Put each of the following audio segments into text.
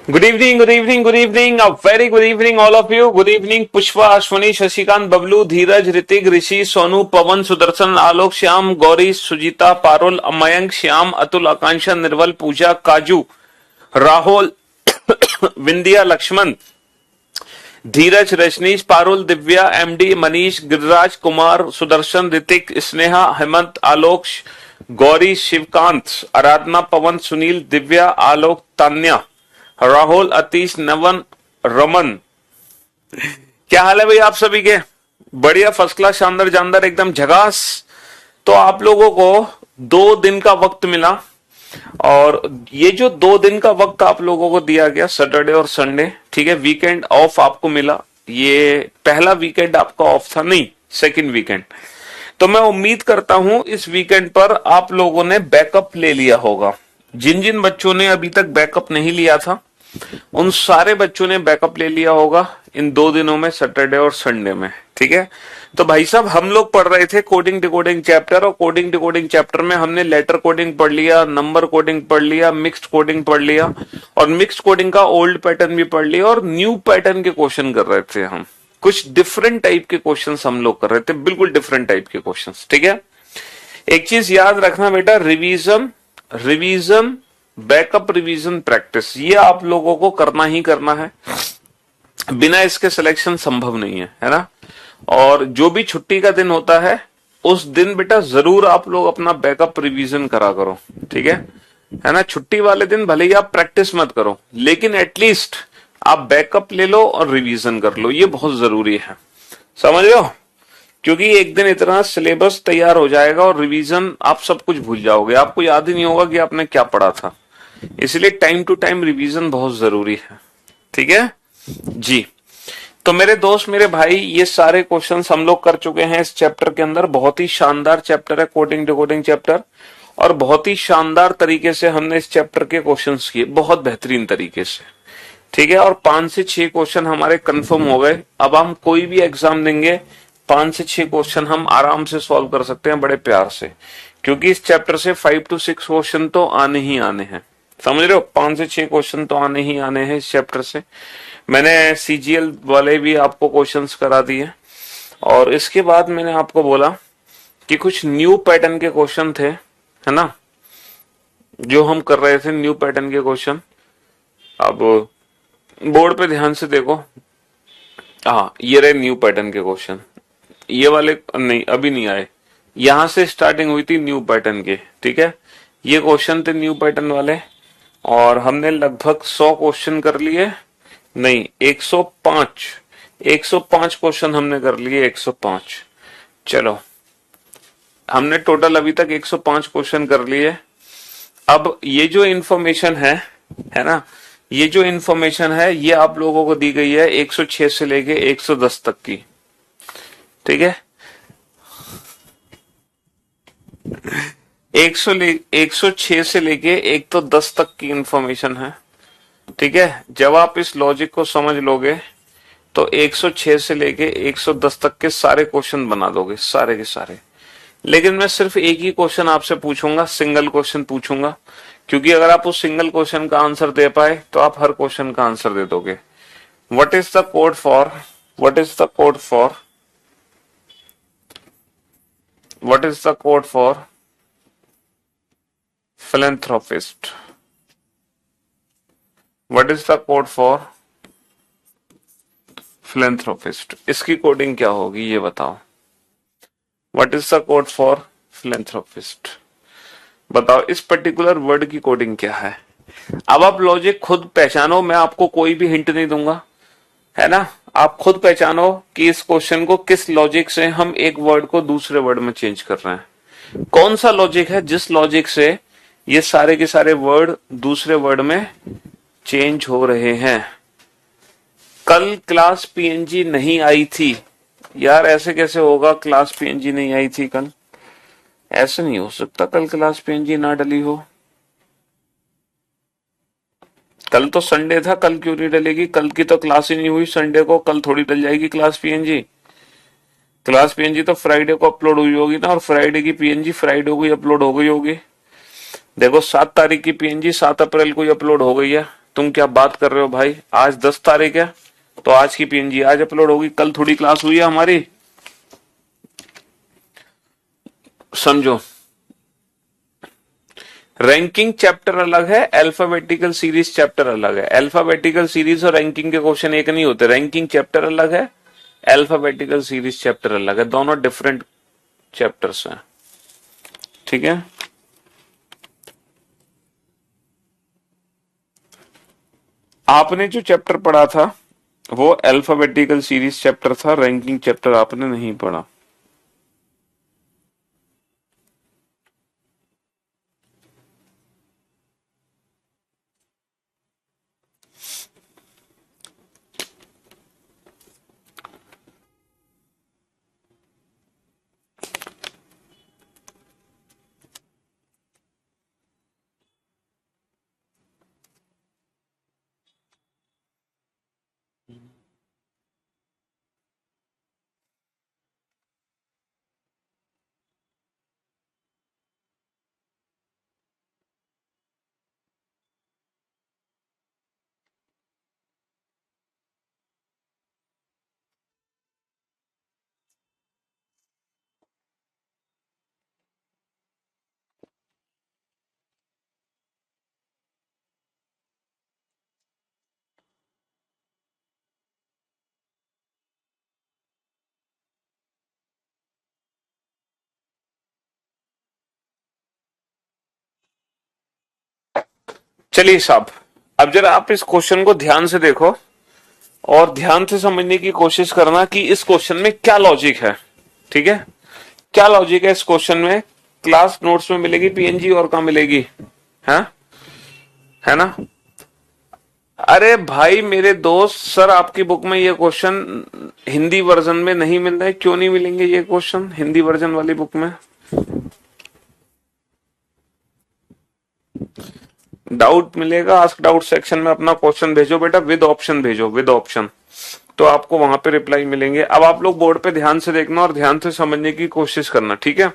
Good evening, good evening, good evening. A very good evening, all of you. Good evening, Pushpa, Ashwani, Shashikant, Bablu, Dheeraj, Ritik, Rishi, Sonu, Pavan, Sudarshan, Alok, Shyam, Gauri, Sujita, Parul, Mayank, Shyam, Atul, Akansha, Nirval, Pooja, Kaju, Rahul, Vindhya, Lakshman, Dheeraj, Rajneesh, Parul, Divya, MD, Manish, Giriraj, Kumar, Sudarshan, Hrithik, Sneha, Hemant, आलोक, गौरी, शिवकांत, आराधना, पवन, सुनील, दिव्या, आलोक, तान्या, राहुल, अतीश, नवन, रमन। क्या हाल है भाई आप सभी के? बढ़िया, first class, शानदार, जानदार, एकदम झकास। तो आप लोगों को 2 दिन का वक्त मिला और ये जो 2 दिन का वक्त आप लोगों को दिया गया, सैटरडे और संडे, ठीक है, वीकेंड ऑफ आपको मिला। ये पहला वीकेंड आपका ऑफ था, नहीं सेकंड वीकेंड। तो मैं उम्मीद करता हूं इस वीकेंड पर आप लोगों ने बैकअप ले लिया होगा। जिन जिन बच्चों ने अभी तक बैकअप नहीं लिया था उन सारे बच्चों ने बैकअप ले लिया होगा इन 2 दिनों में, सैटरडे और संडे में, ठीक है। तो भाई साहब हम लोग पढ़ रहे थे कोडिंग डिकोडिंग चैप्टर, और कोडिंग डिकोडिंग चैप्टर में हमने लेटर कोडिंग पढ़ लिया, नंबर कोडिंग पढ़ लिया, मिक्स्ड कोडिंग पढ़ लिया, और मिक्स्ड कोडिंग का ओल्ड पैटर्न भी पढ़ लिया, और न्यू पैटर्न के क्वेश्चन कर रहे थे हम। कुछ डिफरेंट टाइप के क्वेश्चन हम लोग कर रहे थे, बिल्कुल डिफरेंट टाइप के क्वेश्चन, ठीक है। एक चीज याद रखना बेटा, revision, revision, backup, revision, practice, ये आप लोगों को करना ही करना है। बिना इसके सिलेक्शन संभव नहीं है ना। और जो भी छुट्टी का दिन होता है उस दिन बेटा जरूर आप लोग अपना बैकअप रिवीजन करा करो, ठीक है ना। छुट्टी वाले दिन भले ही आप प्रैक्टिस मत करो, लेकिन एटलीस्ट आप बैकअप ले लो और रिवीजन कर लो, ये बहुत जरूरी है, समझ रहे हो। क्योंकि एक दिन इतना सिलेबस तैयार हो जाएगा और रिवीजन आप सब कुछ भूल जाओगे, आपको याद ही नहीं होगा कि आपने क्या पढ़ा था। इसलिए टाइम टू टाइम रिवीजन बहुत जरूरी है, ठीक है जी। तो मेरे दोस्त, मेरे भाई, ये सारे क्वेश्चंस हम लोग कर चुके हैं इस चैप्टर के अंदर। बहुत ही शानदार चैप्टर है कोडिंग डिकोडिंग चैप्टर, और बहुत ही शानदार तरीके से हमने इस चैप्टर के क्वेश्चंस किए, बहुत बेहतरीन तरीके से, ठीक है। और 5 से 6 क्वेश्चन हमारे कंफर्म हो गए। अब हम कोई भी एग्जाम देंगे 5 से 6 क्वेश्चन हम आराम से सॉल्व कर सकते हैं, बड़े प्यार से, क्योंकि इस चैप्टर से 5 to 6 क्वेश्चन तो आने ही आने हैं, समझ रहे हो। 5 से 6 क्वेश्चन तो आने ही आने हैं इस चैप्टर से। मैंने सीजीएल वाले भी आपको क्वेश्चंस करा दिए, और इसके बाद मैंने आपको बोला कि कुछ न्यू पैटर्न के क्वेश्चन थे, है ना, जो हम कर रहे थे, न्यू पैटर्न के क्वेश्चन। अब बोर्ड पे ध्यान से देखो, हाँ ये रहे न्यू पैटर्न के क्वेश्चन। ये वाले नहीं, अभी नहीं आए, यहां से स्टार्टिंग हुई थी न्यू पैटर्न के, ठीक है। ये क्वेश्चन थे न्यू पैटर्न वाले, और हमने लगभग 100 क्वेश्चन कर लिए, नहीं 105 क्वेश्चन हमने कर लिए, 105। चलो हमने टोटल अभी तक 105 क्वेश्चन कर लिए। अब ये जो इंफॉर्मेशन है ना, ये जो इंफॉर्मेशन है ये आप लोगों को दी गई है 106 से लेके 110 तक की, ठीक है। 106 से लेके 110 तक की इंफॉर्मेशन है, ठीक है। जब आप इस लॉजिक को समझ लोगे तो 106 से लेके 110 तक के सारे क्वेश्चन बना दोगे, सारे के सारे। लेकिन मैं सिर्फ एक ही क्वेश्चन आपसे पूछूंगा, सिंगल क्वेश्चन पूछूंगा, क्योंकि अगर आप उस सिंगल क्वेश्चन का आंसर दे पाए तो आप हर क्वेश्चन का आंसर दे दोगे। What is the code for, what is the code for, what is the code for philanthropist? What is the code for philanthropist? इसकी कोडिंग क्या होगी ये बताओ। What is the code for philanthropist? बताओ इस particular word की coding क्या है। अब आप लॉजिक खुद पहचानो, मैं आपको कोई भी हिंट नहीं दूंगा, है ना। आप खुद पहचानो कि इस क्वेश्चन को किस लॉजिक से हम एक वर्ड को दूसरे वर्ड में चेंज कर रहे हैं। कौन सा लॉजिक है जिस लॉजिक से ये सारे के सारे वर्ड दूसरे वर्ड में चेंज हो रहे हैं। कल क्लास पीएनजी नहीं आई थी यार, ऐसे कैसे होगा, क्लास पीएनजी नहीं आई थी कल, ऐसे नहीं हो सकता कल क्लास पीएनजी ना डली हो। कल तो संडे था, कल क्यों नहीं डलेगी, कल की तो क्लास ही नहीं हुई संडे को, कल थोड़ी डल जाएगी क्लास पीएनजी। क्लास पीएनजी तो फ्राइडे को अपलोड हुई होगी ना, और फ्राइडे की पीएनजी फ्राइडे को ही अपलोड हो गई होगी। देखो 7 तारीख की पीएनजी 7 अप्रैल को ही अपलोड हो गई है, तुम क्या बात कर रहे हो भाई, आज 10 तारीख है तो आज की पीएनजी आज अपलोड होगी, कल थोड़ी क्लास हुई है हमारी, समझो। रैंकिंग चैप्टर अलग है, अल्फाबेटिकल सीरीज चैप्टर अलग है। अल्फाबेटिकल सीरीज और रैंकिंग के क्वेश्चन एक नहीं होते, रैंकिंग चैप्टर अलग है, अल्फाबेटिकल सीरीज चैप्टर अलग है, दोनों डिफरेंट चैप्टर्स हैं, ठीक है। आपने जो चैप्टर पढ़ा था वो अल्फाबेटिकल सीरीज चैप्टर था, रैंकिंग चैप्टर आपने नहीं पढ़ा। चलिए साहब, अब जरा आप इस क्वेश्चन को ध्यान से देखो और ध्यान से समझने की कोशिश करना कि इस क्वेश्चन में क्या लॉजिक है, ठीक है। क्या लॉजिक है इस क्वेश्चन में, क्लास नोट्स में मिलेगी पीएनजी और कहाँ मिलेगी, है ना। अरे भाई मेरे दोस्त, सर आपकी बुक में ये क्वेश्चन हिंदी वर्जन में नहीं मिल रहे, क्यों नहीं मिलेंगे ये क्वेश्चन हिंदी वर्जन वाली बुक में। डाउट मिलेगा, आस्क डाउट सेक्शन में अपना क्वेश्चन भेजो बेटा, विद ऑप्शन भेजो, विद ऑप्शन, तो आपको वहां पे रिप्लाई मिलेंगे। अब आप लोग बोर्ड पे ध्यान से देखना और ध्यान से समझने की कोशिश करना, ठीक है।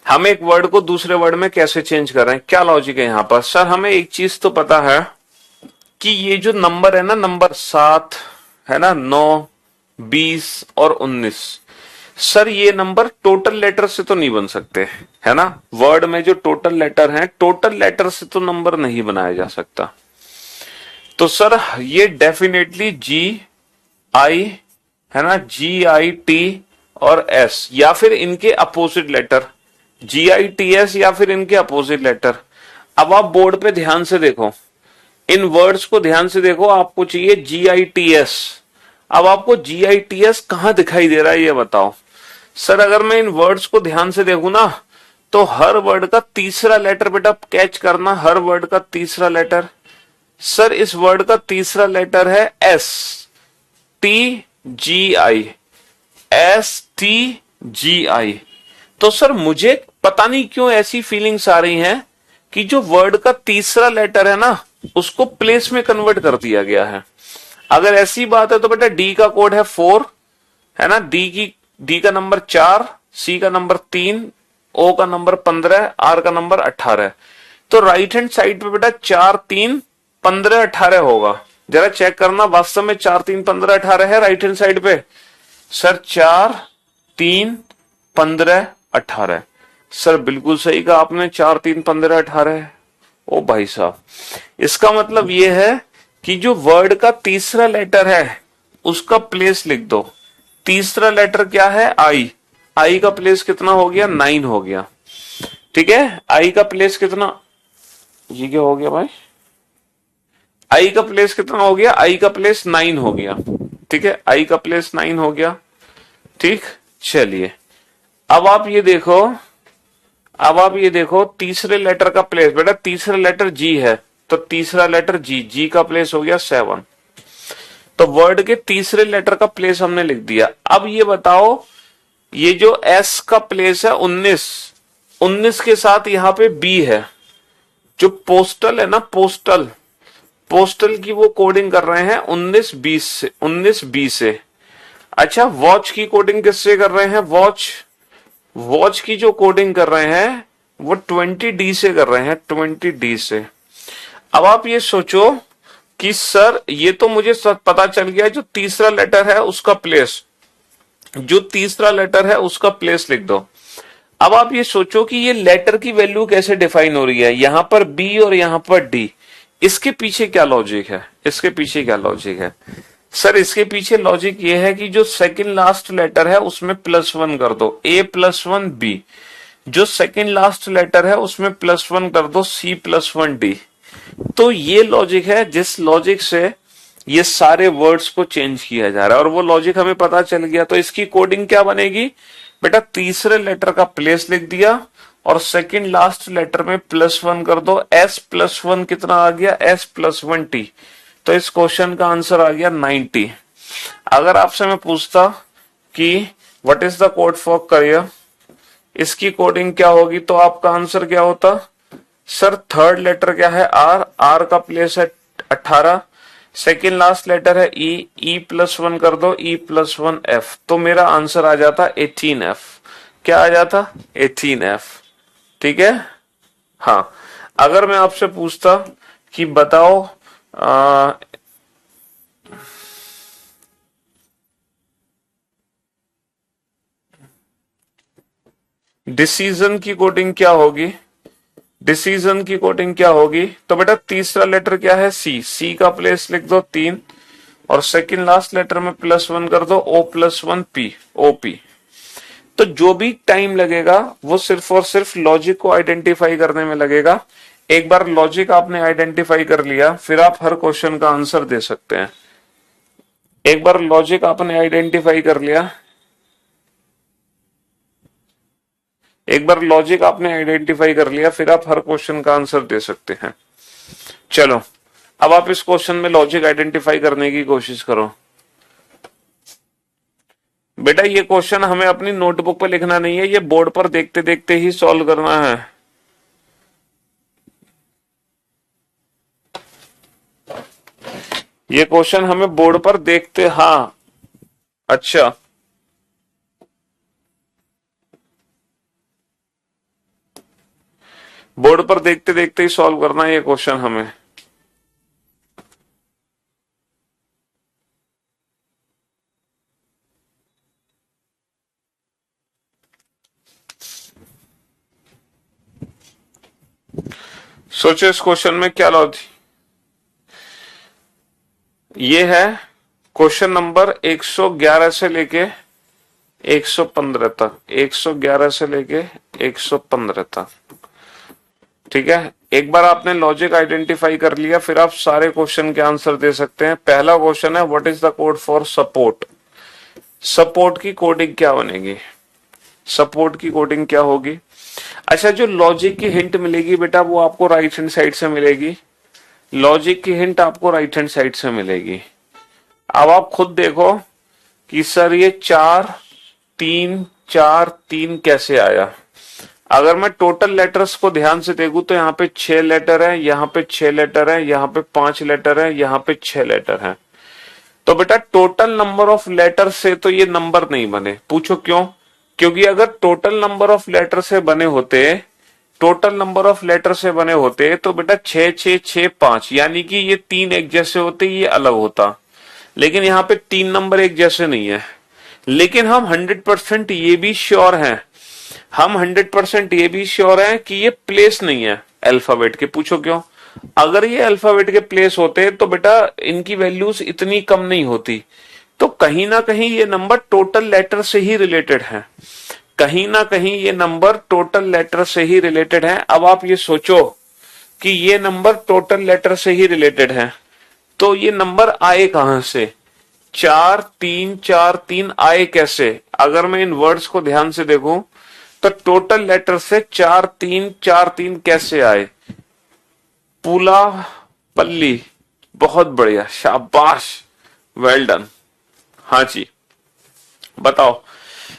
हम एक वर्ड को दूसरे वर्ड में कैसे चेंज कर रहे हैं, क्या लॉजिक है यहाँ पर। सर हमें एक चीज तो पता है कि ये जो नंबर है ना, नंबर 7 है ना, 9, 20 और 19, सर ये नंबर टोटल लेटर से तो नहीं बन सकते, है ना। वर्ड में जो टोटल लेटर हैं, टोटल लेटर से तो नंबर नहीं बनाया जा सकता। तो सर ये डेफिनेटली GI है ना, GIT और S, या फिर इनके अपोजिट लेटर, GITS या फिर इनके अपोजिट लेटर। अब आप बोर्ड पे ध्यान से देखो, इन वर्ड्स को ध्यान से देखो, आपको चाहिए GITS। अब आपको GITS कहां दिखाई दे रहा है ये बताओ। सर अगर मैं इन वर्ड्स को ध्यान से देखूं ना, तो हर वर्ड का तीसरा लेटर बेटा कैच करना, हर वर्ड का तीसरा लेटर। सर इस वर्ड का तीसरा लेटर है STGI, STGI। तो सर मुझे पता नहीं क्यों ऐसी फीलिंग्स आ रही हैं कि जो वर्ड का तीसरा लेटर है ना, उसको प्लेस में कन्वर्ट कर दिया गया है। अगर ऐसी बात है तो बेटा D का कोड है 4, है ना, D का नंबर 4, C का नंबर 3, O का नंबर 15, R का नंबर 18। तो राइट हैंड साइड पे बेटा 4, 3, 15, 18 होगा। जरा चेक करना, वास्तव में 4, 3, 15, 18 है राइट हैंड साइड पे। सर 4, 3, 15, 18, सर बिल्कुल सही कहा आपने, 4, 3, 15, 18। ओ भाई साहब, इसका मतलब ये है कि जो वर्ड का तीसरा लेटर है उसका प्लेस लिख दो। तीसरा लेटर क्या है, आई का प्लेस कितना हो गया, 9 हो गया, ठीक है। आई का प्लेस कितना, ये क्या हो गया भाई, आई का प्लेस कितना हो गया, आई का प्लेस 9 हो गया, ठीक है, आई का प्लेस 9 हो गया, ठीक। चलिए अब आप ये देखो, अब आप ये देखो तीसरे लेटर का प्लेस, बेटा तीसरा लेटर G है तो तीसरा लेटर G का प्लेस हो गया 7। तो वर्ड के तीसरे लेटर का प्लेस हमने लिख दिया। अब ये बताओ, ये जो S का प्लेस है 19 के साथ यहाँ पे B है, जो पोस्टल है ना, पोस्टल की वो कोडिंग कर रहे हैं 19 B से। अच्छा वॉच की कोडिंग किससे कर रहे हैं, वॉच की जो कोडिंग कर रहे हैं वो 20D से कर रहे हैं, 20D से। अब आप ये सोचो कि सर ये तो मुझे पता चल गया, जो तीसरा लेटर है उसका प्लेस, जो तीसरा लेटर है उसका प्लेस लिख दो। अब आप ये सोचो कि ये लेटर की वैल्यू कैसे डिफाइन हो रही है, यहां पर बी और यहां पर डी, इसके पीछे क्या लॉजिक है, इसके पीछे क्या लॉजिक है? सर इसके पीछे लॉजिक ये है कि जो सेकंड लास्ट लेटर है उसमें +1 कर दो, A+1B, जो सेकंड लास्ट लेटर है उसमें +1 कर दो, C+1D। तो ये लॉजिक है जिस लॉजिक से ये सारे वर्ड्स को चेंज किया जा रहा है, और वो लॉजिक हमें पता चल गया। तो इसकी कोडिंग क्या बनेगी बेटा, तीसरे लेटर का प्लेस लिख दिया और सेकंड लास्ट लेटर में +1 कर दो, S+1 कितना आ गया, S+1T। तो इस क्वेश्चन का आंसर आ गया 90। अगर आपसे मैं पूछता कि what is the code for career, इसकी कोडिंग क्या होगी, तो आपका आंसर क्या होता? सर थर्ड लेटर क्या है, आर, आर का प्लेस है 18, सेकेंड लास्ट लेटर है ई, E+1 कर दो, E+1F। तो मेरा आंसर आ जाता 18F। क्या आ जाता? 18F। ठीक है। हाँ, अगर मैं आपसे पूछता कि बताओ डिसीजन की कोडिंग क्या होगी, डिसीजन की कोडिंग क्या होगी, तो बेटा तीसरा लेटर क्या है, सी, सी का प्लेस लिख दो 3 और सेकंड लास्ट लेटर में +1 कर दो, O+1P, OP। तो जो भी टाइम लगेगा वो सिर्फ और सिर्फ लॉजिक को आइडेंटिफाई करने में लगेगा। एक बार लॉजिक आपने आइडेंटिफाई कर लिया, फिर आप हर क्वेश्चन का आंसर दे सकते हैं। एक बार लॉजिक आपने आइडेंटिफाई कर लिया, एक बार लॉजिक आपने आइडेंटिफाई कर लिया, फिर आप हर क्वेश्चन का आंसर दे सकते हैं। चलो अब आप इस क्वेश्चन में लॉजिक आइडेंटिफाई करने की कोशिश करो। बेटा ये क्वेश्चन हमें अपनी नोटबुक पर लिखना नहीं है, ये बोर्ड पर देखते देखते ही सॉल्व करना है। ये क्वेश्चन हमें बोर्ड पर देखते, हाँ अच्छा, बोर्ड पर देखते देखते ही सॉल्व करना है ये क्वेश्चन हमें। सोचो इस क्वेश्चन में क्या लॉजिक, ये है क्वेश्चन नंबर 111 से लेके 115 तक, 111 से लेके 115 तक। ठीक है, एक बार आपने लॉजिक आइडेंटिफाई कर लिया, फिर आप सारे क्वेश्चन के आंसर दे सकते हैं। पहला क्वेश्चन है what is the code for support, support की कोडिंग क्या बनेगी, सपोर्ट की कोडिंग क्या होगी? अच्छा, जो लॉजिक की हिंट मिलेगी बेटा वो आपको राइट हैंड साइड से मिलेगी, लॉजिक की हिंट आपको राइट हैंड साइड से मिलेगी। अब आप खुद देखो कि सर ये 4 3 4 3 कैसे आया। अगर मैं टोटल लेटर्स को ध्यान से देखूं तो यहाँ पे 6 लेटर है, यहाँ पे 6 लेटर है, यहाँ पे 5 लेटर है, यहाँ पे 6 लेटर है। तो बेटा टोटल नंबर ऑफ लेटर से तो ये नंबर नहीं बने। पूछो क्यों? क्योंकि अगर टोटल नंबर ऑफ लेटर से बने होते, टोटल नंबर ऑफ लेटर से बने होते तो बेटा 6 6 6 5, यानी कि ये 3 एक जैसे होते, ये अलग होता। लेकिन यहाँ पे 3 नंबर एक जैसे नहीं है। लेकिन हम 100% ये भी श्योर हैं, हम 100% ये भी श्योर हैं कि ये प्लेस नहीं है अल्फाबेट के। पूछो क्यों? अगर ये अल्फाबेट के प्लेस होते तो बेटा इनकी वैल्यूज इतनी कम नहीं होती। तो कहीं ना कहीं ये नंबर टोटल लेटर से ही रिलेटेड है, कहीं ना कहीं ये नंबर टोटल लेटर से ही रिलेटेड है। अब आप ये सोचो कि ये नंबर टोटल लेटर से ही रिलेटेड है, तो ये नंबर आए कहां से? 4 3 4 3 आए कैसे? अगर मैं इन वर्ड्स को ध्यान से देखूं तो टोटल लेटर से 4 3 4 3 कैसे आए? पुला पल्ली, बहुत बढ़िया, शाबाश, वेल डन। हाँ जी, बताओ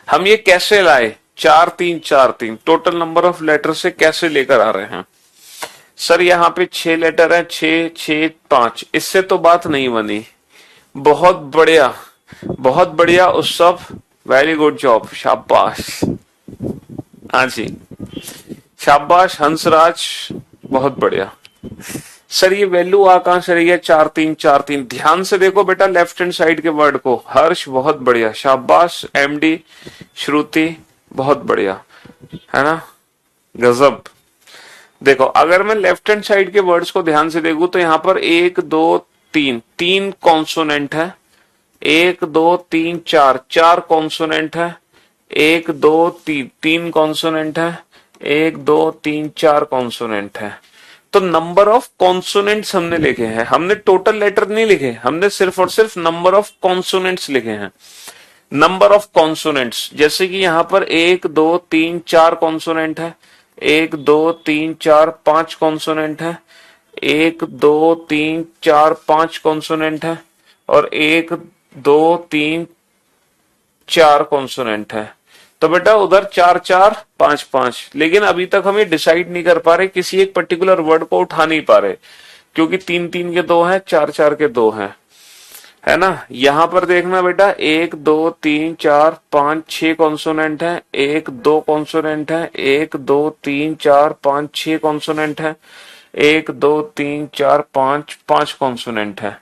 हम ये कैसे लाए? 4 3 4 3 टोटल नंबर ऑफ लेटर से कैसे लेकर आ रहे हैं? सर यहाँ पे 6 लेटर है, 6 6 5, इससे तो बात नहीं बनी। बहुत बढ़िया, बहुत बढ़िया उत्सव, वेरी गुड जॉब, शाबाश। हाँ जी, शाबाश हंसराज, बहुत बढ़िया। सर ये वैल्यू आ कहां से रही है, 4 3 4 3। ध्यान से देखो बेटा लेफ्ट हैंड साइड के वर्ड को। हर्ष बहुत बढ़िया, शाबाश। एमडी श्रुति बहुत बढ़िया, है ना, गजब। देखो अगर मैं लेफ्ट हैंड साइड के वर्ड्स को ध्यान से देखूं तो यहां पर 1 2 3 3 कॉन्सोनेंट है, 1 2 3 4 4 कॉन्सोनेंट है, 1 2 3 3 कॉन्सोनेंट है, 1 2 3 4 कॉन्सोनेंट है। तो नंबर ऑफ कॉन्सोनेंट्स हमने लिखे हैं, हमने टोटल लेटर नहीं लिखे, हमने सिर्फ और सिर्फ नंबर ऑफ कॉन्सोनेंट्स लिखे हैं। नंबर ऑफ कॉन्सोनेंट्स, जैसे कि यहां पर 1 2 3 4 कॉन्सोनेंट है, 1 2 3 4 5 कॉन्सोनेंट है, 1 2 3 4 5 कॉन्सोनेंट है, और 1 2 3 4 कॉन्सोनेंट है। तो बेटा उधर 4 4 5 5, लेकिन अभी तक हम ये डिसाइड नहीं कर पा रहे, किसी एक पर्टिकुलर वर्ड को उठा नहीं पा रहे, क्योंकि 3 3 के 2 हैं, 4 4 के 2 हैं, है ना। यहां पर देखना बेटा 1 2 3 4 5 6 कॉन्सोनेंट है, 1 2 कॉन्सोनेंट है, 1 2 3 4 5 6 कॉन्सोनेंट है, 1 2 3 4 5 5 कॉन्सोनेंट है।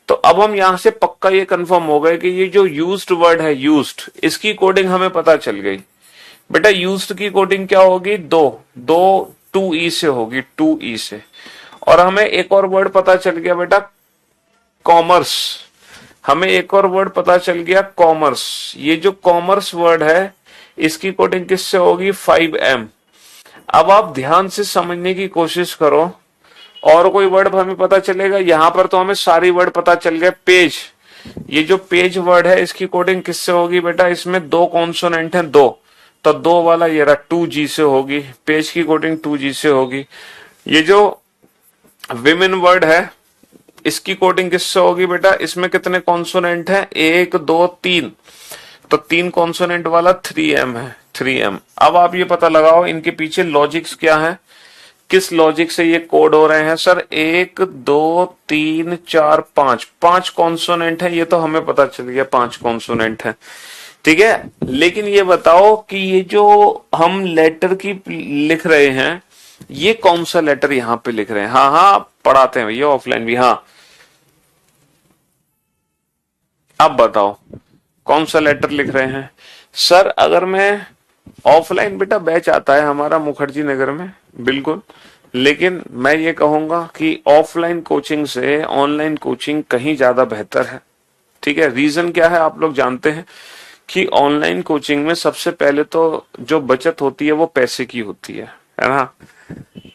तो अब हम यहां से पक्का ये कंफर्म हो गए कि ये जो यूज्ड वर्ड है, यूज्ड, इसकी कोडिंग हमें पता चल गई। बेटा यूज्ड की कोडिंग क्या होगी, दो दो 2E से होगी, 2E से। और हमें एक और वर्ड पता चल गया बेटा, कॉमर्स। हमें एक और वर्ड पता चल गया, कॉमर्स। ये जो कॉमर्स वर्ड है इसकी कोडिंग किससे होगी, 5M। अब आप ध्यान से समझने की कोशिश करो, और कोई वर्ड हमें पता चलेगा, यहां पर तो हमें सारी वर्ड पता चल गए। पेज, ये जो पेज वर्ड है इसकी कोडिंग किससे होगी बेटा, इसमें 2 कॉन्सोनेंट है, 2, तो 2 वाला ये रहा 2G से होगी, पेज की कोडिंग 2G से होगी। ये जो विमेन वर्ड है इसकी कोडिंग किससे होगी बेटा, इसमें कितने कॉन्सोनेंट है, 1 2 3, तो 3 कॉन्सोनेंट वाला 3M है, 3M। अब आप ये पता लगाओ इनके पीछे लॉजिक्स क्या है, किस लॉजिक से ये कोड हो रहे हैं। सर 1 2 3 4 5 5 कॉन्सोनेंट है, ये तो हमें पता चल गया 5 कॉन्सोनेंट है, ठीक है। लेकिन ये बताओ कि ये जो हम लेटर की लिख रहे हैं, ये कौन सा लेटर यहां पे लिख रहे हैं। हाँ हाँ पढ़ाते हैं भैया ऑफलाइन भी। हाँ अब बताओ कौन सा लेटर लिख रहे हैं। सर अगर मैं ऑफलाइन, बेटा बैच आता है हमारा मुखर्जी नगर में, बिल्कुल, लेकिन मैं ये कहूंगा कि ऑफलाइन कोचिंग से ऑनलाइन कोचिंग कहीं ज्यादा बेहतर है, ठीक है। रीजन क्या है आप लोग जानते हैं कि ऑनलाइन कोचिंग में सबसे पहले तो जो बचत होती है वो पैसे की होती है ना।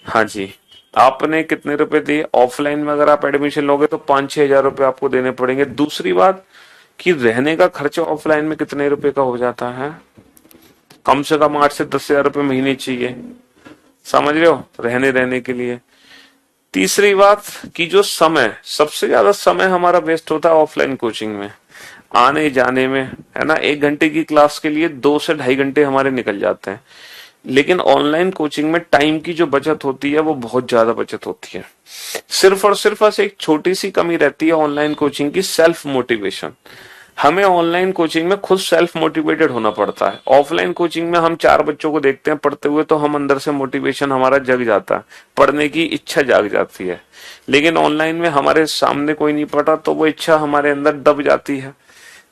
हाँ जी, आपने कितने रुपए दिए ऑफलाइन में, अगर आप एडमिशन लोगे तो 5-6 हजार रुपए आपको देने पड़ेंगे। दूसरी बात कि रहने का खर्चा ऑफलाइन में कितने रुपए का हो जाता है, कम से कम 8 से 10 हजार रुपए महीने चाहिए, समझ रहे हो, रहने के लिए। तीसरी बात कि जो समय, सबसे ज्यादा समय हमारा वेस्ट होता है ऑफलाइन कोचिंग में, आने जाने में, है ना। 1 घंटे की क्लास के लिए 2 से 2.5 घंटे हमारे निकल जाते हैं। लेकिन ऑनलाइन कोचिंग में टाइम की जो बचत होती है वो बहुत ज्यादा बचत होती है। सिर्फ और सिर्फ बस एक छोटी सी कमी रहती है ऑनलाइन कोचिंग की, सेल्फ मोटिवेशन। हमें ऑनलाइन कोचिंग में खुद सेल्फ मोटिवेटेड होना पड़ता है। ऑफलाइन कोचिंग में हम 4 बच्चों को देखते हैं पढ़ते हुए, तो हम अंदर से मोटिवेशन हमारा जग जाता है, पढ़ने की इच्छा जाग जाती है। लेकिन ऑनलाइन में हमारे सामने कोई नहीं पढ़ा तो वो इच्छा हमारे अंदर दब जाती है।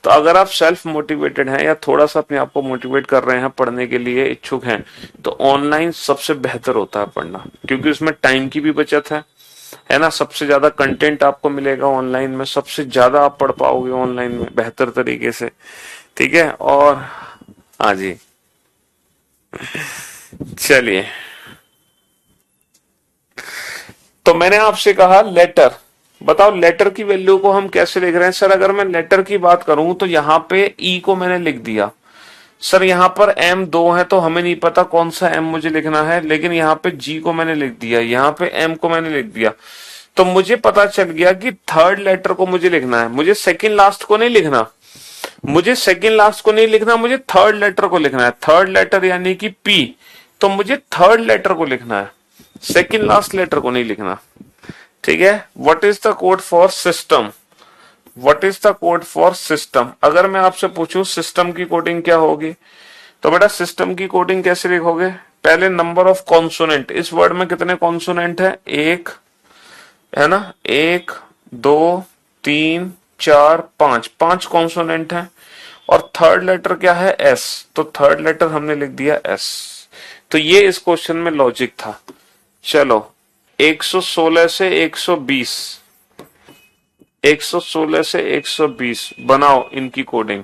तो अगर आप सेल्फ मोटिवेटेड हैं या थोड़ा सा अपने आप को मोटिवेट कर रहे हैं, पढ़ने के लिए इच्छुक हैं, तो ऑनलाइन सबसे बेहतर होता है पढ़ना, क्योंकि उसमें टाइम की भी बचत है ना। सबसे ज्यादा कंटेंट आपको मिलेगा ऑनलाइन में, सबसे ज्यादा आप पढ़ पाओगे ऑनलाइन में बेहतर तरीके से, ठीक है। और हाँ जी चलिए, तो मैंने आपसे कहा लेटर, बताओ लेटर की वैल्यू को हम कैसे लिख रहे हैं। सर अगर मैं लेटर की बात करूं तो यहाँ पे ई को मैंने लिख दिया। सर यहाँ पर एम 2 है तो हमें नहीं पता कौन सा एम मुझे लिखना है, लेकिन यहाँ पे जी को मैंने लिख दिया, यहाँ पे एम को मैंने लिख दिया। तो मुझे पता चल गया कि थर्ड लेटर को मुझे लिखना है, मुझे सेकंड लास्ट को नहीं लिखना, मुझे सेकंड लास्ट को नहीं लिखना, मुझे थर्ड लेटर को लिखना है। थर्ड लेटर यानी कि पी, तो मुझे थर्ड लेटर को लिखना है, सेकंड लास्ट लेटर को नहीं लिखना, ठीक है। What is the code for system, what is the code for system. अगर मैं आपसे पूछूं सिस्टम की कोडिंग क्या होगी, तो बेटा सिस्टम की कोडिंग कैसे लिखोगे, पहले नंबर ऑफ कॉन्सोनेंट, इस वर्ड में कितने कॉन्सोनेंट है, 1 है ना, 1 2 3 4 5, 5 कॉन्सोनेंट है और थर्ड लेटर क्या है, एस, तो थर्ड लेटर हमने लिख दिया एस। तो ये इस क्वेश्चन में लॉजिक था। चलो 116 से 120, 116 से 120 बनाओ इनकी कोडिंग,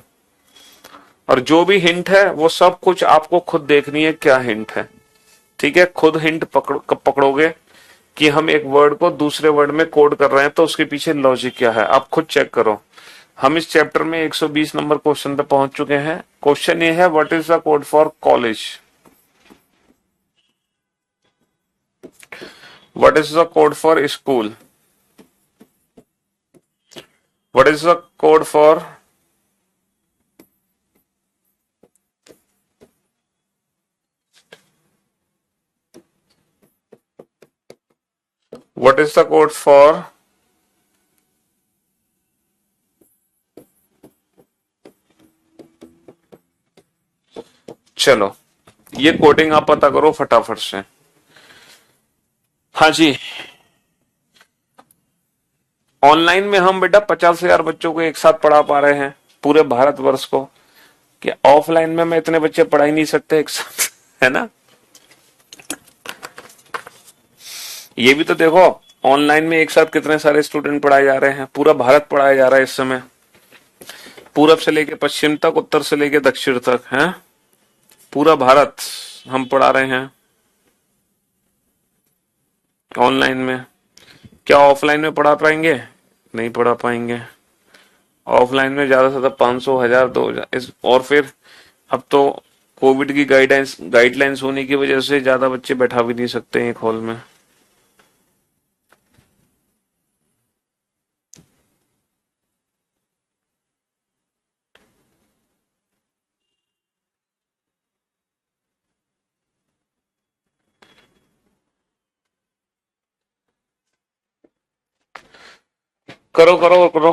और जो भी हिंट है वो सब कुछ आपको खुद देखनी है क्या हिंट है। ठीक है, खुद हिंट पकड़ोगे कि हम एक वर्ड को दूसरे वर्ड में कोड कर रहे हैं तो उसके पीछे लॉजिक क्या है, आप खुद चेक करो। हम इस चैप्टर में 120 नंबर क्वेश्चन पे पहुंच चुके हैं। क्वेश्चन ये है, what is the code for college? What is the code for school? What is the code for what is the code for चलो ये कोडिंग आप पता करो फटाफट से। हाँ जी, ऑनलाइन में हम बेटा 50,000 बच्चों को एक साथ पढ़ा पा रहे हैं पूरे भारतवर्ष को, कि ऑफलाइन में मैं इतने बच्चे पढ़ा ही नहीं सकते एक साथ है ना। ये भी तो देखो, ऑनलाइन में एक साथ कितने सारे स्टूडेंट पढ़ाए जा रहे हैं, पूरा भारत पढ़ाया जा रहा है इस समय, पूरब से लेके पश्चिम तक, उत्तर से लेके दक्षिण तक है, पूरा भारत हम पढ़ा रहे हैं ऑनलाइन में। क्या ऑफलाइन में पढ़ा पाएंगे? नहीं पढ़ा पाएंगे। ऑफलाइन में ज्यादा से ज्यादा 500, 1000, 2000 और फिर अब तो कोविड की गाइडलाइंस होने की वजह से ज्यादा बच्चे बैठा भी नहीं सकते एक हॉल में। करो करो करो।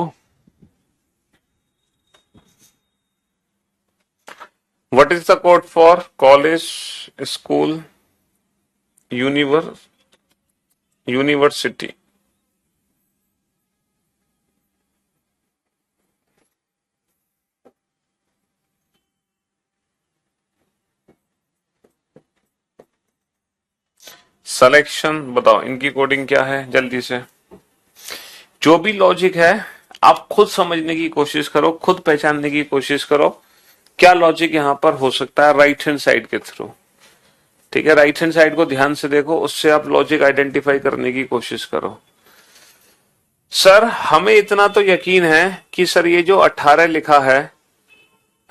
What is the code for college, school, university? Selection बताओ इनकी कोडिंग क्या है जल्दी से। जो भी लॉजिक है आप खुद समझने की कोशिश करो, खुद पहचानने की कोशिश करो क्या लॉजिक यहां पर हो सकता है राइट हैंड साइड के थ्रू। ठीक है, राइट हैंड साइड को ध्यान से देखो, उससे आप लॉजिक आइडेंटिफाई करने की कोशिश करो। सर हमें इतना तो यकीन है कि सर ये जो 18 लिखा है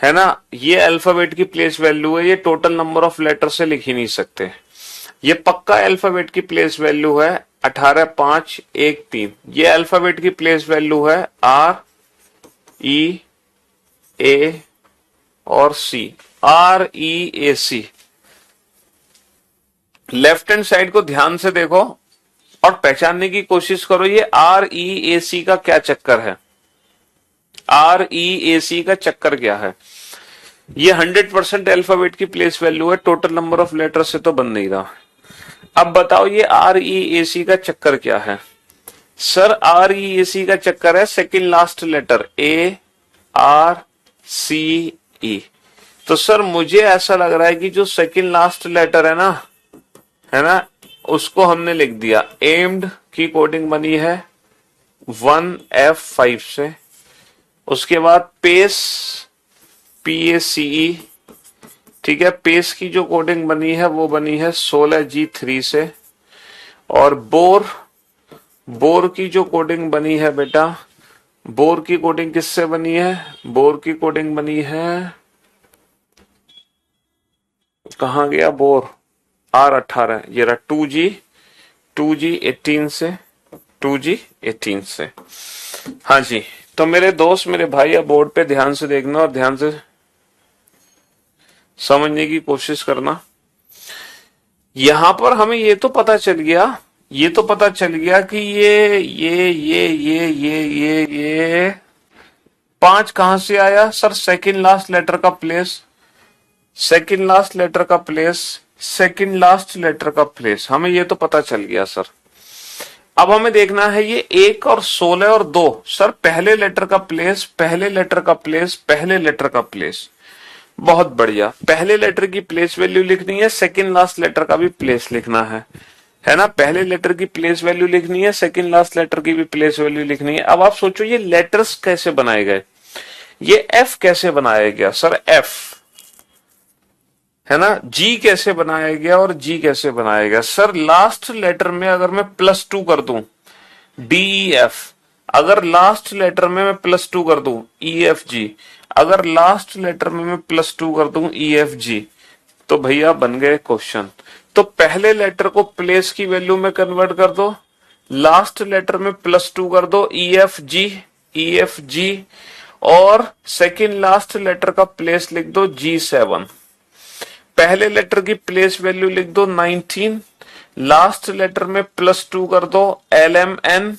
ना, ये अल्फाबेट की प्लेस वैल्यू है, ये टोटल नंबर ऑफ लेटर से लिख ही नहीं सकते। ये पक्का अल्फाबेट की प्लेस वैल्यू है 18, 5, 1, 3। ये अल्फाबेट की प्लेस वैल्यू है R, E, A और C, REAC। Left hand side को ध्यान से देखो और पहचानने की कोशिश करो ये REAC का क्या चक्कर है। REAC का चक्कर क्या है? ये 100% अल्फाबेट की प्लेस वैल्यू है, टोटल नंबर ऑफ लेटर से तो बन नहीं रहा। अब बताओ ये REAC का चक्कर क्या है? सर REAC का चक्कर है सेकंड लास्ट लेटर ARCE। तो सर मुझे ऐसा लग रहा है कि जो सेकंड लास्ट लेटर है ना, उसको हमने लिख दिया। एम्ड की कोडिंग बनी है 1F5 से, उसके बाद पेस PACE। ठीक है, पेस की जो कोडिंग बनी है वो बनी है 16G3 से, और बोर की जो कोडिंग बनी है बेटा, बोर की कोडिंग किससे बनी है? बोर की कोडिंग बनी है, कहां गया बोर, R18, ये रहा 2G18 से, 2G18 से। हाँ जी, तो मेरे दोस्त मेरे भाई अब बोर्ड पे ध्यान से देखना और ध्यान से समझने की कोशिश करना। यहां पर हमें ये तो पता चल गया कि ये 5 कहां से आया सर? सेकंड लास्ट लेटर का प्लेस, सेकंड लास्ट लेटर का प्लेस, हमें ये तो पता चल गया सर। अब हमें देखना है ये 1 और 16 और 2, सर पहले लेटर का प्लेस, पहले लेटर का प्लेस, पहले लेटर का प्लेस। बहुत बढ़िया, पहले लेटर की प्लेस वैल्यू लिखनी है, सेकंड लास्ट लेटर का भी प्लेस लिखना है ना। पहले लेटर की प्लेस वैल्यू लिखनी है, सेकंड लास्ट लेटर की भी प्लेस वैल्यू लिखनी है। अब आप सोचो ये लेटर्स कैसे बनाए गए, ये एफ कैसे बनाया गया सर, एफ है ना। जी कैसे बनाया गया और जी कैसे बनाया गया सर, लास्ट लेटर में अगर मैं +2 कर दूं DEF, अगर लास्ट लेटर में मैं +2 कर दूं EFG, अगर लास्ट लेटर में मैं +2 कर दूं EFG, तो भैया बन गए क्वेश्चन। तो पहले लेटर को प्लेस की वैल्यू में कन्वर्ट कर दो, लास्ट लेटर में +2 कर दो EFG, और सेकंड लास्ट लेटर का प्लेस लिख दो G7। पहले लेटर की प्लेस वैल्यू लिख दो 19, लास्ट लेटर में +2 कर दो LMN,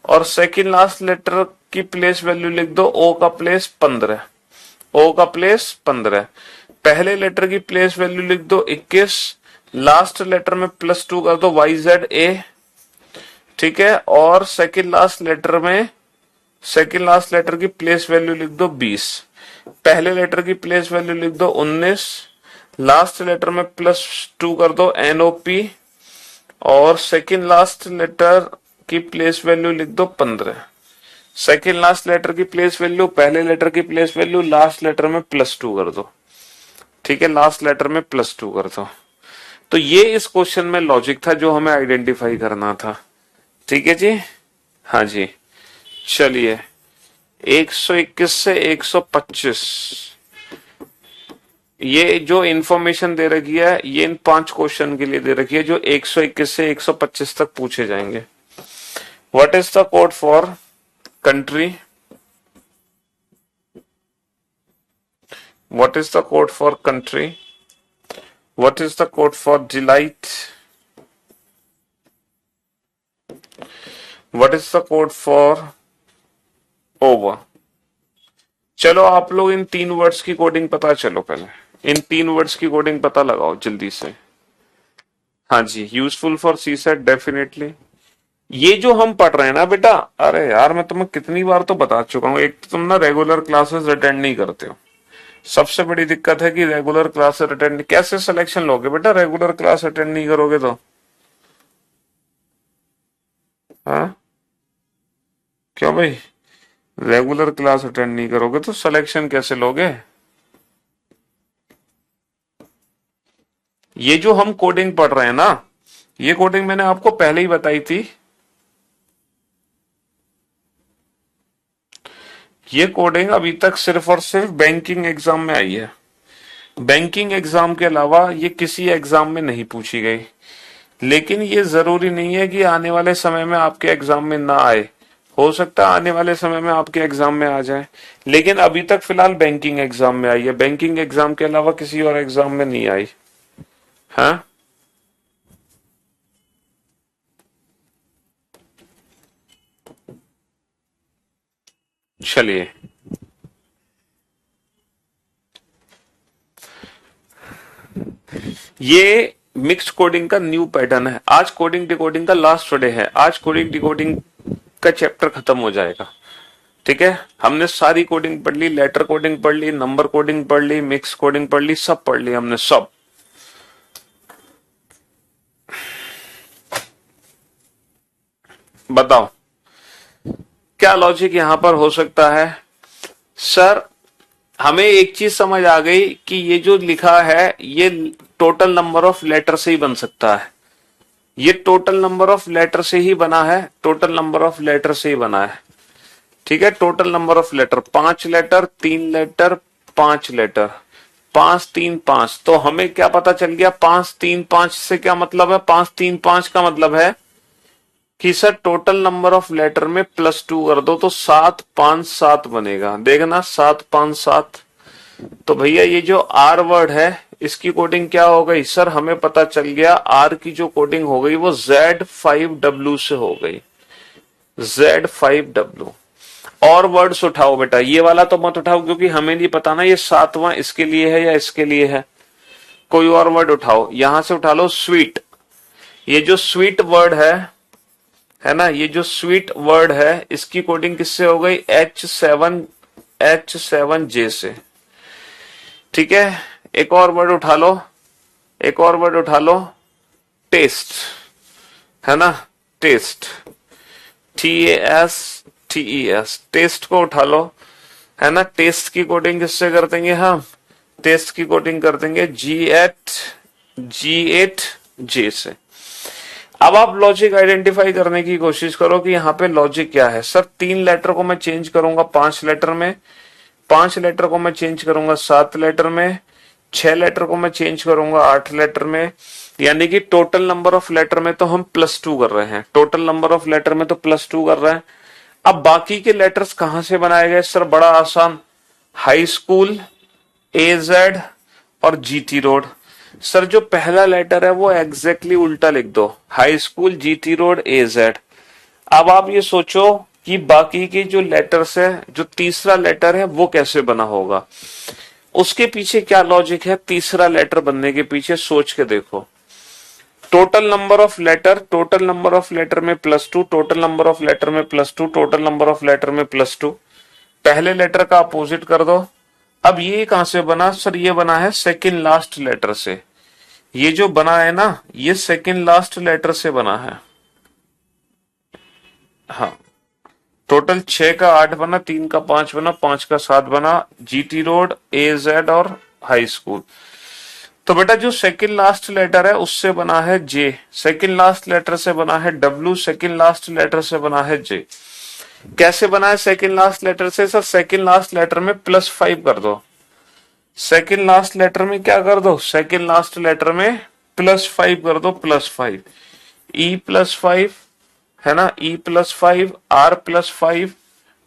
और सेकंड लास्ट लेटर की प्लेस वैल्यू लिख दो O का प्लेस 15, O का प्लेस 15। पहले लेटर की प्लेस वैल्यू लिख दो 21, लास्ट लेटर में +2 कर दो YZA, ठीक है, और सेकंड लास्ट लेटर की प्लेस वैल्यू लिख दो 20, पहले लेटर की प्लेस वैल्यू लिख दो 19, लास्ट लेटर में +2 कर दो NOP, और सेकंड लास्ट लेटर की प्लेस वैल्यू लिख दो 15। सेकंड लास्ट लेटर की प्लेस वैल्यू, पहले लेटर की प्लेस वैल्यू, लास्ट लेटर में +2 कर दो, ठीक है, लास्ट लेटर में +2 कर दो। तो ये इस क्वेश्चन में लॉजिक था जो हमें आइडेंटिफाई करना था, ठीक है जी। हाँ जी, चलिए 121 से 125, ये जो इंफॉर्मेशन दे रखी है ये इन 5 क्वेश्चन के लिए दे रखी है जो 121 से 125 तक पूछे जाएंगे। What is the code for country, what is the code for country, what is the code for delight, what is the code for over. चलो आप लोग इन 3 वर्ड्स की कोडिंग पता, चलो पहले इन 3 वर्ड्स की कोडिंग पता लगाओ जल्दी से। हाँ जी, यूजफुल फॉर सीसेट डेफिनेटली। ये जो हम पढ़ रहे हैं ना बेटा, अरे यार मैं तुम्हें कितनी बार तो बता चुका हूं, एक तो तुम ना रेगुलर क्लासेस अटेंड नहीं करते हो, सबसे बड़ी दिक्कत है कि रेगुलर क्लासेस अटेंड, कैसे सिलेक्शन लोगे बेटा रेगुलर क्लास अटेंड नहीं करोगे तो। हाँ क्यों भाई, रेगुलर क्लास अटेंड नहीं करोगे तो सिलेक्शन कैसे लोगे। ये जो हम कोडिंग पढ़ रहे हैं ना, ये कोडिंग मैंने आपको पहले ही बताई थी, ये कोडिंग अभी तक सिर्फ और सिर्फ बैंकिंग एग्जाम में आई है, बैंकिंग एग्जाम के अलावा ये किसी एग्जाम में नहीं पूछी गई। लेकिन ये जरूरी नहीं है कि आने वाले समय में आपके एग्जाम में ना आए, हो सकता है आने वाले समय में आपके एग्जाम में आ जाए, लेकिन अभी तक फिलहाल बैंकिंग एग्जाम में आई है, बैंकिंग एग्जाम के अलावा किसी और एग्जाम में नहीं आई। हाँ चलिए, ये मिक्स्ड कोडिंग का न्यू पैटर्न है। आज कोडिंग डिकोडिंग का लास्ट डे है, आज कोडिंग डिकोडिंग का चैप्टर खत्म हो जाएगा, ठीक है। हमने सारी कोडिंग पढ़ ली, लेटर कोडिंग पढ़ ली, नंबर कोडिंग पढ़ ली, मिक्स कोडिंग पढ़ ली, सब पढ़ ली हमने, सब। बताओ क्या लॉजिक यहां पर हो सकता है। सर हमें एक चीज समझ आ गई कि ये जो लिखा है ये टोटल नंबर ऑफ लेटर से ही बन सकता है, ये टोटल नंबर ऑफ लेटर से ही बना है, टोटल नंबर ऑफ लेटर से ही बना है, ठीक है। Total number of letter 5 letter, 3 letter, 5 letter, 5 3 5। तो हमें क्या पता चल गया, 5 3 5 से क्या मतलब है, 5 3 5 का मतलब है कि sir total number of letter में +2 कर दो तो 7 5 7 बनेगा, देखना 7 5 7। तो भैया ये जो आर वर्ड है इसकी कोडिंग क्या हो गई, सर हमें पता चल गया आर की जो कोडिंग हो गई वो Z5W से हो गई, Z5W। और वर्ड्स उठाओ बेटा, ये वाला तो मत उठाओ क्योंकि हमें नहीं पता ना ये 7वां इसके लिए है या इसके लिए है, कोई और वर्ड उठाओ, यहां से उठा लो स्वीट। ये जो स्वीट वर्ड है है ना, ये जो स्वीट वर्ड है इसकी कोडिंग किससे हो गई, H7J से। ठीक है, एक और वर्ड उठा लो, एक और वर्ड उठा लो, टेस्ट, है ना, टेस्ट, TASTES, टेस्ट को उठा लो, है ना। टेस्ट की कोडिंग किससे कर देंगे हम, टेस्ट की कोडिंग कर देंगे G8J से। अब आप लॉजिक आइडेंटिफाई करने की कोशिश करो कि यहाँ पे लॉजिक क्या है। सर 3 लेटर को मैं चेंज करूंगा 5 लेटर में, 5 लेटर को मैं चेंज करूंगा 7 लेटर में, 6 लेटर को मैं चेंज करूंगा 8 लेटर में, यानी कि टोटल नंबर ऑफ लेटर में तो हम +2 कर रहे हैं, टोटल नंबर ऑफ लेटर में तो +2 कर रहे हैं। अब बाकी के लेटर्स कहां से बनाए गए सर, बड़ा आसान, हाई स्कूल, AZ और GT रोड। सर जो पहला लेटर है वो एग्जैक्टली उल्टा लिख दो, high school, GT road, AZ। अब आप ये सोचो कि बाकी के जो लेटर्स है, जो तीसरा लेटर है वो कैसे बना होगा, उसके पीछे क्या लॉजिक है, तीसरा लेटर बनने के पीछे सोच के देखो। Total number of letter, total number of letter में +2, टोटल नंबर ऑफ लेटर में +2, टोटल नंबर ऑफ लेटर में +2, पहले लेटर का अपोजिट कर दो। अब ये कहां से बना सर, ये बना है सेकंड लास्ट लेटर से, ये जो बना है ना ये सेकंड लास्ट लेटर से बना है। हाँ, टोटल 6 का 8 बना, 3 का 5 बना, 5 का 7 बना, GT रोड, AZ और हाई स्कूल। तो बेटा जो सेकंड लास्ट लेटर है उससे बना है J, सेकंड लास्ट लेटर से बना है W, सेकंड लास्ट लेटर से बना है J। कैसे बना है सेकंड लास्ट लेटर से सर, सेकंड लास्ट लेटर में +5 कर दो, सेकंड लास्ट लेटर में क्या कर दो, सेकंड लास्ट लेटर में +5 कर दो, +5, E+5, है ना, E+5, R+5,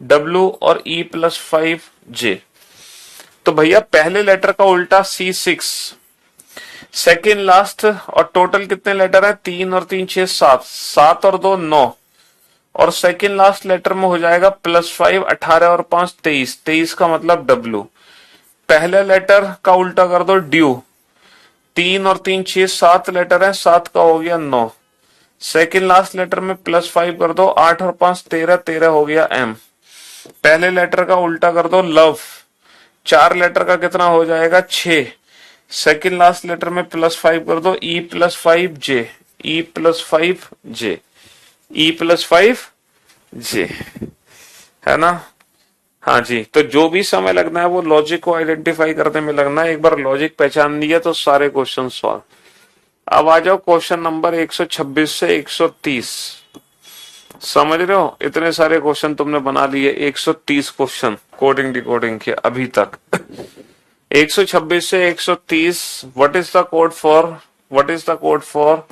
W और E+5J। तो भैया पहले लेटर का उल्टा C6, सेकेंड लास्ट, और टोटल कितने लेटर है, 3 और 3 6 7, 7 और 2 9, और सेकेंड लास्ट लेटर में हो जाएगा +5, 18 और 5 23, 23 का मतलब W। पहले लेटर का उल्टा कर दो ड्यू, 3 और 3 6 7 लेटर है, 7 का हो गया 9, सेकेंड लास्ट लेटर में +5 कर दो, 8 और 5 13, 13 हो गया M। पहले लेटर का उल्टा कर दो लव, 4 लेटर का कितना हो जाएगा 6, सेकेंड लास्ट लेटर में +5 कर दो, E+5J, E+5J, E+5J, है ना। हाँ जी, तो जो भी समय लगना है वो लॉजिक को आइडेंटिफाई करने में लगना है। एक बार लॉजिक पहचान लिया तो सारे क्वेश्चन सॉल्व। अब आ जाओ क्वेश्चन नंबर 126 से 130। समझ रहे हो, इतने सारे क्वेश्चन तुमने बना लिए, 130 क्वेश्चन कोडिंग डिकोडिंग के अभी तक। 126 से 130, what is the code for, what is the code for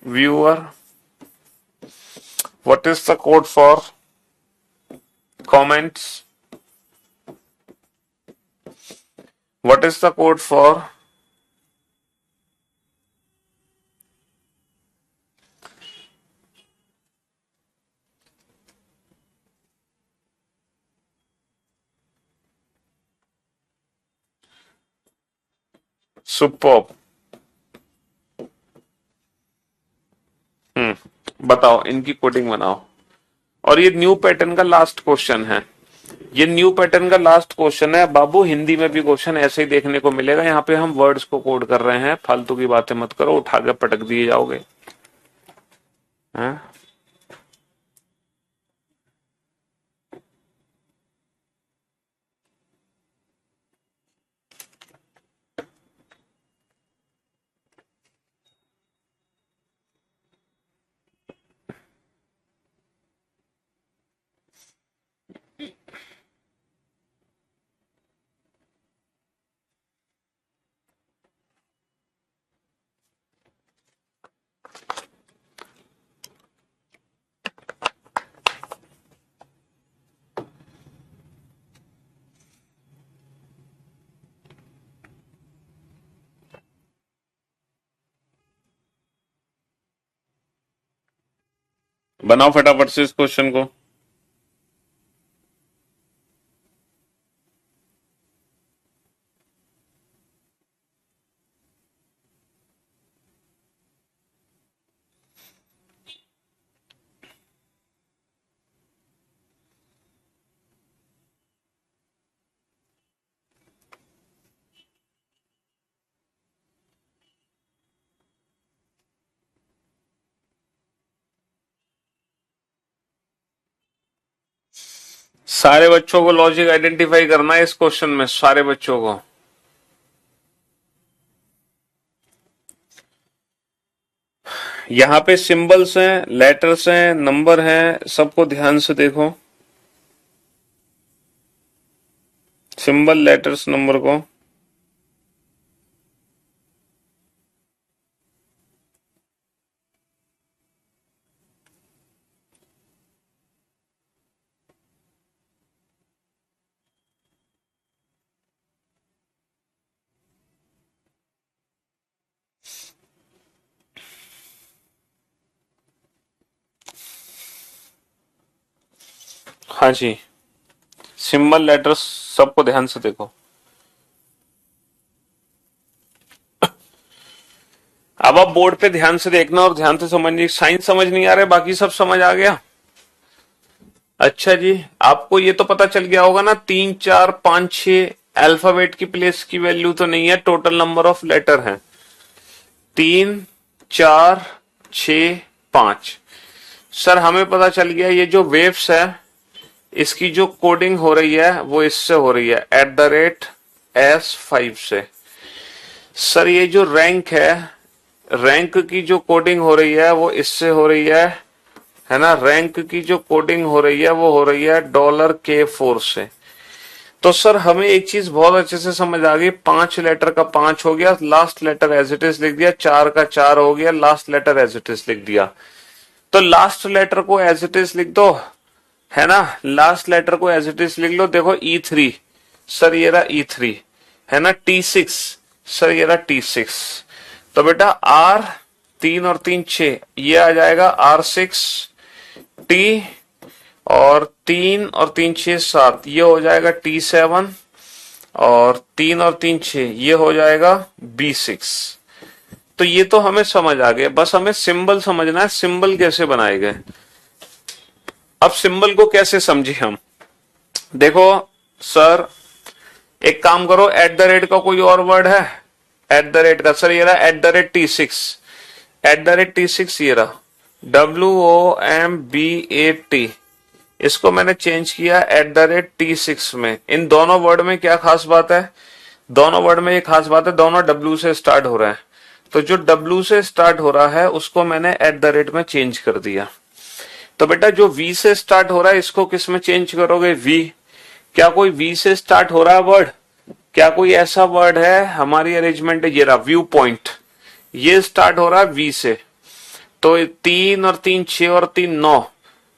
viewer, what is the code for comments, what is the code for superb. बताओ, इनकी कोडिंग बनाओ। और ये न्यू पैटर्न का लास्ट क्वेश्चन है, ये न्यू पैटर्न का लास्ट क्वेश्चन है बाबू। हिंदी में भी क्वेश्चन ऐसे ही देखने को मिलेगा। यहाँ पे हम वर्ड्स को कोड कर रहे हैं, फालतू की बातें मत करो, उठा के पटक दिए जाओगे। हाँ? बनाओ फटाफट से इस क्वेश्चन को। सारे बच्चों को लॉजिक आइडेंटिफाई करना है इस क्वेश्चन में, सारे बच्चों को। यहां पे सिंबल्स हैं, लेटर्स हैं, नंबर हैं, सबको ध्यान से देखो, सिंबल, लेटर्स, नंबर को। हाँ जी, सिंबल, लेटर्स, सबको ध्यान से देखो। अब आप बोर्ड पे ध्यान से देखना और ध्यान से समझनी। साइंस समझ नहीं आ रहा, बाकी सब समझ आ गया। अच्छा जी, आपको ये तो पता चल गया होगा ना, 3, 4, 5, 6 अल्फाबेट की प्लेस की वैल्यू तो नहीं है, टोटल नंबर ऑफ लेटर है 3, 4, 6, 5। सर हमें पता चल गया ये जो वेव्स है इसकी जो कोडिंग हो रही है वो इससे हो रही है @S5 से। सर ये जो रैंक है, रैंक की जो कोडिंग हो रही है वो इससे हो रही है ना, रैंक की जो कोडिंग हो रही है वो हो रही है $K4 से। तो सर हमें एक चीज बहुत अच्छे से समझ आ गई, 5 लेटर का 5 हो गया, last letter as it is लिख दिया, 4 का 4 हो गया, last letter as it is लिख दिया। तो लास्ट लेटर को एज इट इज लिख दो, है ना, लास्ट लेटर को एज इट इज लिख लो। देखो E3, सर ये रहा E3, है ना, T6, सर ये रहा T6। तो बेटा R 3 और 3 6, ये आ जाएगा R6, T और 3 और 3 6 7, ये हो जाएगा T7 और 3 और 3 6, ये हो जाएगा B6। तो ये तो हमें समझ आ गया, बस हमें सिंबल समझना है, सिंबल कैसे बनाए गए। अब सिंबल को कैसे समझे हम, देखो सर एक काम करो, @ का कोई और वर्ड है, @ का, सर ये रहा @T6, @T6 ये रहा WOMBAT, इसको मैंने चेंज किया @T6 में। इन दोनों वर्ड में क्या खास बात है, दोनों वर्ड में ये खास बात है, दोनों W से स्टार्ट हो रहा है। तो जो W से स्टार्ट हो रहा है उसको मैंने @ में चेंज कर दिया। तो बेटा जो V से स्टार्ट हो रहा है इसको किस में चेंज करोगे, V। क्या कोई V से स्टार्ट हो रहा है वर्ड, क्या कोई ऐसा वर्ड है, हमारी अरेंजमेंट ये रहा व्यू पॉइंट, ये स्टार्ट हो रहा है V से। तो 3 और 3 6 और 3 9,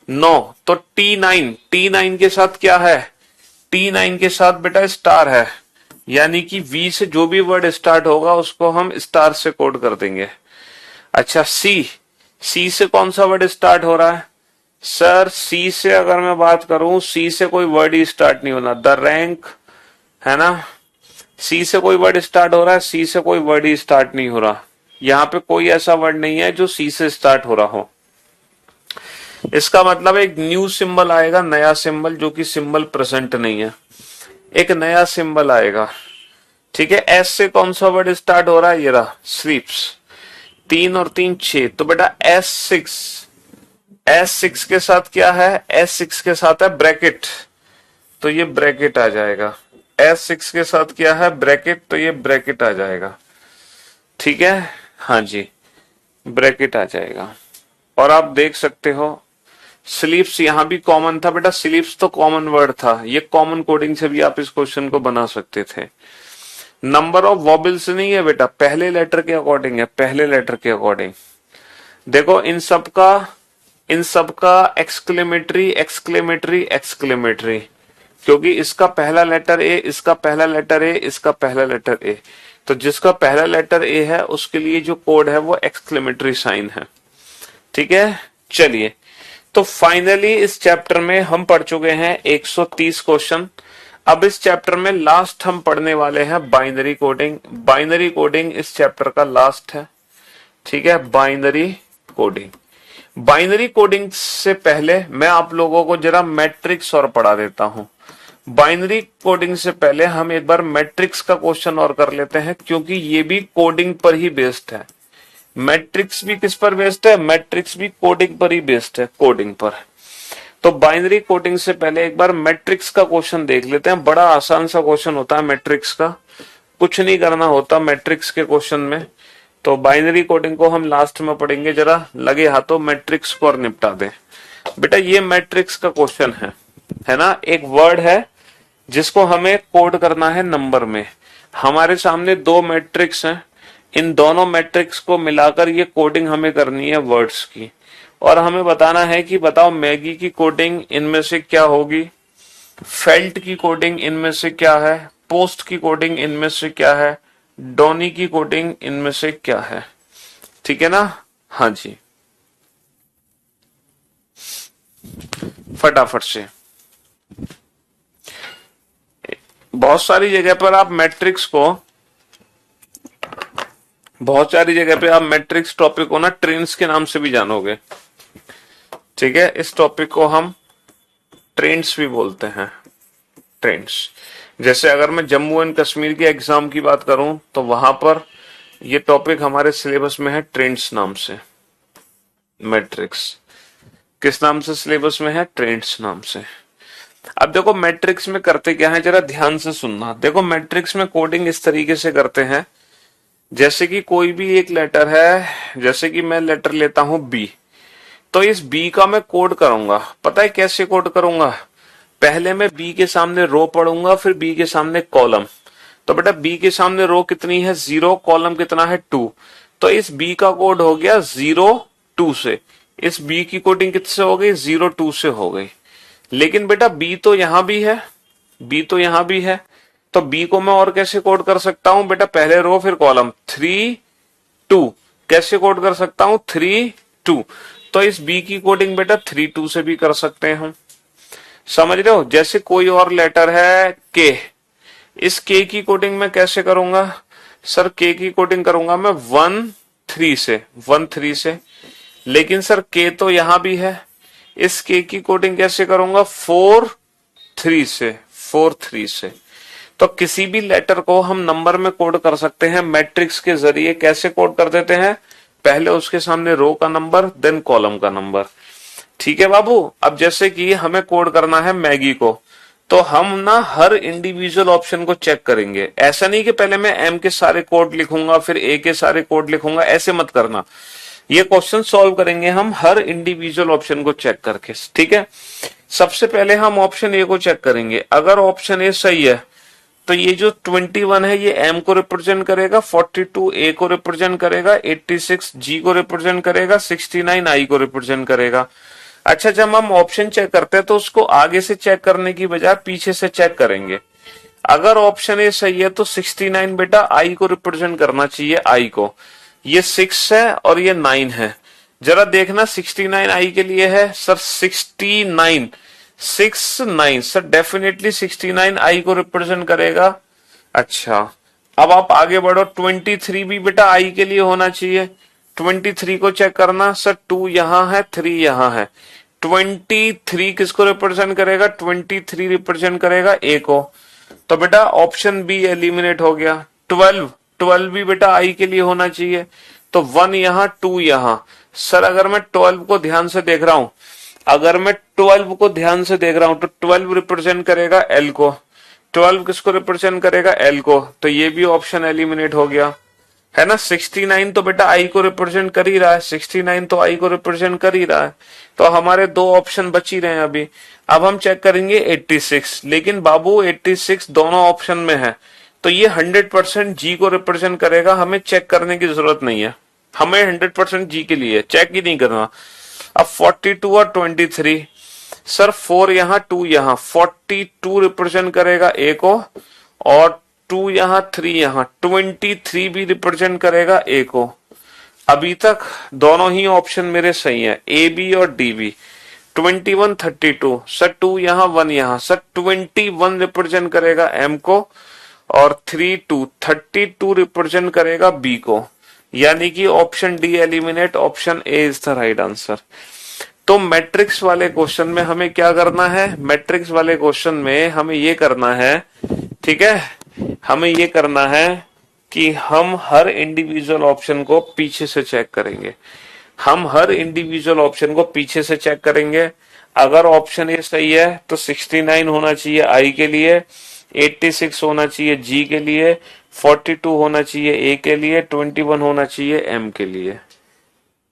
9, तो T9 के साथ क्या है, T9 के साथ बेटा स्टार है, यानी कि V से जो भी वर्ड स्टार्ट होगा उसको हम स्टार से कोड कर देंगे। अच्छा C से कौन सा वर्ड स्टार्ट हो रहा है, सर C से अगर मैं बात करूं, C से कोई वर्ड ही स्टार्ट नहीं होना, द रैंक, है ना, C से कोई वर्ड स्टार्ट हो रहा है, C से कोई वर्ड ही स्टार्ट नहीं हो रहा, यहां पे कोई ऐसा वर्ड नहीं है जो C से स्टार्ट हो रहा हो। इसका मतलब एक न्यू सिंबल आएगा, नया सिंबल, जो कि सिंबल प्रेजेंट नहीं है, एक नया सिंबल आएगा। ठीक है, S से कौन सा वर्ड स्टार्ट हो रहा है, ये रहा स्लीप्स, 3 और 3 6, तो बेटा S6 के साथ क्या है, S6 के साथ है ब्रैकेट, तो ये ब्रैकेट आ जाएगा। S6 के साथ क्या है, ब्रैकेट, तो ये ब्रैकेट आ जाएगा। ठीक है, हाँ जी, ब्रैकेट आ जाएगा। और आप देख सकते हो स्लीप्स यहां भी कॉमन था बेटा, स्लीप्स तो कॉमन वर्ड था, ये कॉमन कोडिंग से भी आप इस क्वेश्चन को बना सकते थे। नंबर ऑफ वॉबल्स नहीं है बेटा, पहले लेटर के अकॉर्डिंग है, पहले लेटर के अकॉर्डिंग। देखो इन सबका एक्सक्लेमेटरी एक्सक्लेमेटरी एक्सक्लेमेटरी, क्योंकि इसका पहला लेटर ए, इसका पहला लेटर ए, इसका पहला लेटर ए, तो जिसका पहला लेटर ए है उसके लिए जो कोड है वो एक्सक्लेमेटरी साइन है। ठीक है, चलिए, तो फाइनली इस चैप्टर में हम पढ़ चुके हैं 130 क्वेश्चन। अब इस चैप्टर में लास्ट हम पढ़ने वाले हैं बाइनरी कोडिंग। बाइनरी कोडिंग इस चैप्टर का लास्ट है। ठीक है, बाइनरी कोडिंग। बाइनरी कोडिंग से पहले मैं आप लोगों को जरा मैट्रिक्स और पढ़ा देता हूं। बाइनरी कोडिंग से पहले हम एक बार मैट्रिक्स का क्वेश्चन और कर लेते हैं, क्योंकि ये भी कोडिंग पर ही बेस्ड है। मैट्रिक्स भी किस पर बेस्ड है, मैट्रिक्स भी कोडिंग पर ही बेस्ड है, कोडिंग पर। तो बाइनरी कोडिंग से पहले एक बार मैट्रिक्स का क्वेश्चन देख लेते हैं। बड़ा आसान सा क्वेश्चन होता है मैट्रिक्स का, कुछ नहीं करना होता मैट्रिक्स के क्वेश्चन में। तो बाइनरी कोडिंग को हम लास्ट में पढ़ेंगे, जरा लगे हाथों मैट्रिक्स को और निपटा दें। बेटा ये मैट्रिक्स का क्वेश्चन है ना, एक वर्ड है जिसको हमें कोड करना है नंबर में। हमारे सामने दो मैट्रिक्स हैं, इन दोनों मैट्रिक्स को मिलाकर ये कोडिंग हमें करनी है वर्ड्स की, और हमें बताना है कि बताओ मैगी की कोडिंग इनमें से क्या होगी, फेल्ट की कोडिंग इनमें से क्या है, पोस्ट की कोडिंग इनमें से क्या है, डोनी की कोडिंग इनमें से क्या है। ठीक है ना? हाँ जी, फटाफट से। बहुत सारी जगह पर आप मैट्रिक्स टॉपिक को ना ट्रेन्स के नाम से भी जानोगे। ठीक है, इस टॉपिक को हम ट्रेन्स भी बोलते हैं, ट्रेन्स। जैसे अगर मैं जम्मू एंड कश्मीर के एग्जाम की बात करूं तो वहां पर ये टॉपिक हमारे सिलेबस में है ट्रेन्स नाम से। मैट्रिक्स किस नाम से सिलेबस में है? ट्रेन्स नाम से। अब देखो मैट्रिक्स में करते क्या है, जरा ध्यान से सुनना। देखो मैट्रिक्स में कोडिंग इस तरीके से करते हैं, जैसे कि कोई भी एक लेटर है, जैसे कि मैं लेटर लेता हूं बी, तो इस बी का मैं कोड करूंगा। पता है कैसे कोड करूंगा? पहले मैं बी के सामने रो पढ़ूंगा, फिर बी के सामने कॉलम। तो बेटा बी के सामने रो कितनी है? 0, कॉलम कितना है? 2। तो इस बी का कोड हो गया 0 2 से। इस बी की कोडिंग किससे हो गई? 0 2 से हो गई। लेकिन बेटा बी तो यहां भी है, बी तो यहां भी है, तो बी को मैं और कैसे कोड कर सकता हूं? बेटा पहले रो फिर कॉलम, 3 2। कैसे कोड कर सकता हूं? 3 2। तो इस बी की कोडिंग बेटा 3 2 से भी कर सकते हैं हम। समझ रहे हो? जैसे कोई और लेटर है के, इस के की कोडिंग मैं कैसे करूंगा? सर के की कोडिंग करूंगा मैं 1 3 से। लेकिन सर के तो यहां भी है, इस के की कोडिंग कैसे करूंगा? 4 3 से। तो किसी भी लेटर को हम नंबर में कोड कर सकते हैं मैट्रिक्स के जरिए। कैसे कोड कर देते हैं? पहले उसके सामने रो का नंबर, देन कॉलम का नंबर। ठीक है बाबू। अब जैसे कि हमें कोड करना है मैगी को, तो हम ना हर इंडिविजुअल ऑप्शन को चेक करेंगे। ऐसा नहीं कि पहले मैं एम के सारे कोड लिखूंगा फिर ए के सारे कोड लिखूंगा, ऐसे मत करना। ये क्वेश्चन सॉल्व करेंगे हम हर इंडिविजुअल ऑप्शन को चेक करके। ठीक है, सबसे पहले हम ऑप्शन ए को चेक करेंगे। अगर ऑप्शन ए सही है तो ये जो 21 है ये एम को रिप्रेजेंट करेगा, 42 ए को रिप्रेजेंट करेगा, 86 जी को रिप्रेजेंट करेगा, 69 आई को रिप्रेजेंट करेगा। अच्छा, जब हम ऑप्शन चेक करते हैं तो उसको आगे से चेक करने की बजाय पीछे से चेक करेंगे। अगर ऑप्शन ए सही है तो 69 बेटा आई को रिप्रेजेंट करना चाहिए, आई को। ये 6 है और ये 9 है। जरा देखना 69 आई के लिए है सर, 69 सर डेफिनेटली 69 आई को रिप्रेजेंट करेगा। अच्छा, अब आप आगे बढ़ो, 23 भी बेटा आई के लिए होना चाहिए। 23 को चेक करना सर, 2 यहां है 3 यहां है। 23 किसको रिप्रेजेंट करेगा? 23 रिप्रेजेंट करेगा ए को। तो बेटा ऑप्शन बी एलिमिनेट हो गया। 12 भी बेटा आई के लिए होना चाहिए, तो 1 यहां 2 यहां। सर अगर मैं 12 को ध्यान से देख रहा हूं, तो 12 रिप्रेजेंट करेगा एल को। 12 किसको रिप्रेजेंट करेगा? एल को। तो ये भी ऑप्शन एलिमिनेट हो गया, है ना। 69 तो बेटा आई को रिप्रेजेंट कर ही रहा है, 69 तो आई को रिप्रेजेंट कर ही रहा है। तो हमारे दो ऑप्शन बच ही रहे हैं अभी। अब हम चेक करेंगे 86, लेकिन बाबू 86 दोनों ऑप्शन में है, तो ये 100% जी को रिप्रेजेंट करेगा। हमें चेक करने की जरूरत नहीं है, हमें 100% जी के लिए चेक ही नहीं करना। अब 42 और 23 सर, 4 यहां 2 यहां, 42 रिप्रेजेंट करेगा ए को, और 2 यहां 3 यहां, 23 भी रिप्रेजेंट करेगा ए को। अभी तक दोनों ही ऑप्शन मेरे सही है, ए बी और डी बी। 21 32 सर, 2 यहां 1 यहां, सर 21 रिप्रेजेंट करेगा एम को, और 32 रिप्रेजेंट करेगा बी को। यानी कि option D eliminate, option A is the right answer. तो मैट्रिक्स वाले क्वेश्चन में हमें क्या करना है? मैट्रिक्स वाले क्वेश्चन में हमें ये करना है, ठीक है, हमें ये करना है कि हम हर इंडिविजुअल ऑप्शन को पीछे से चेक करेंगे। अगर ऑप्शन ए सही है तो 69 होना चाहिए आई के लिए, 86 होना चाहिए जी के लिए, 42 होना चाहिए ए के लिए, 21 होना चाहिए एम के लिए,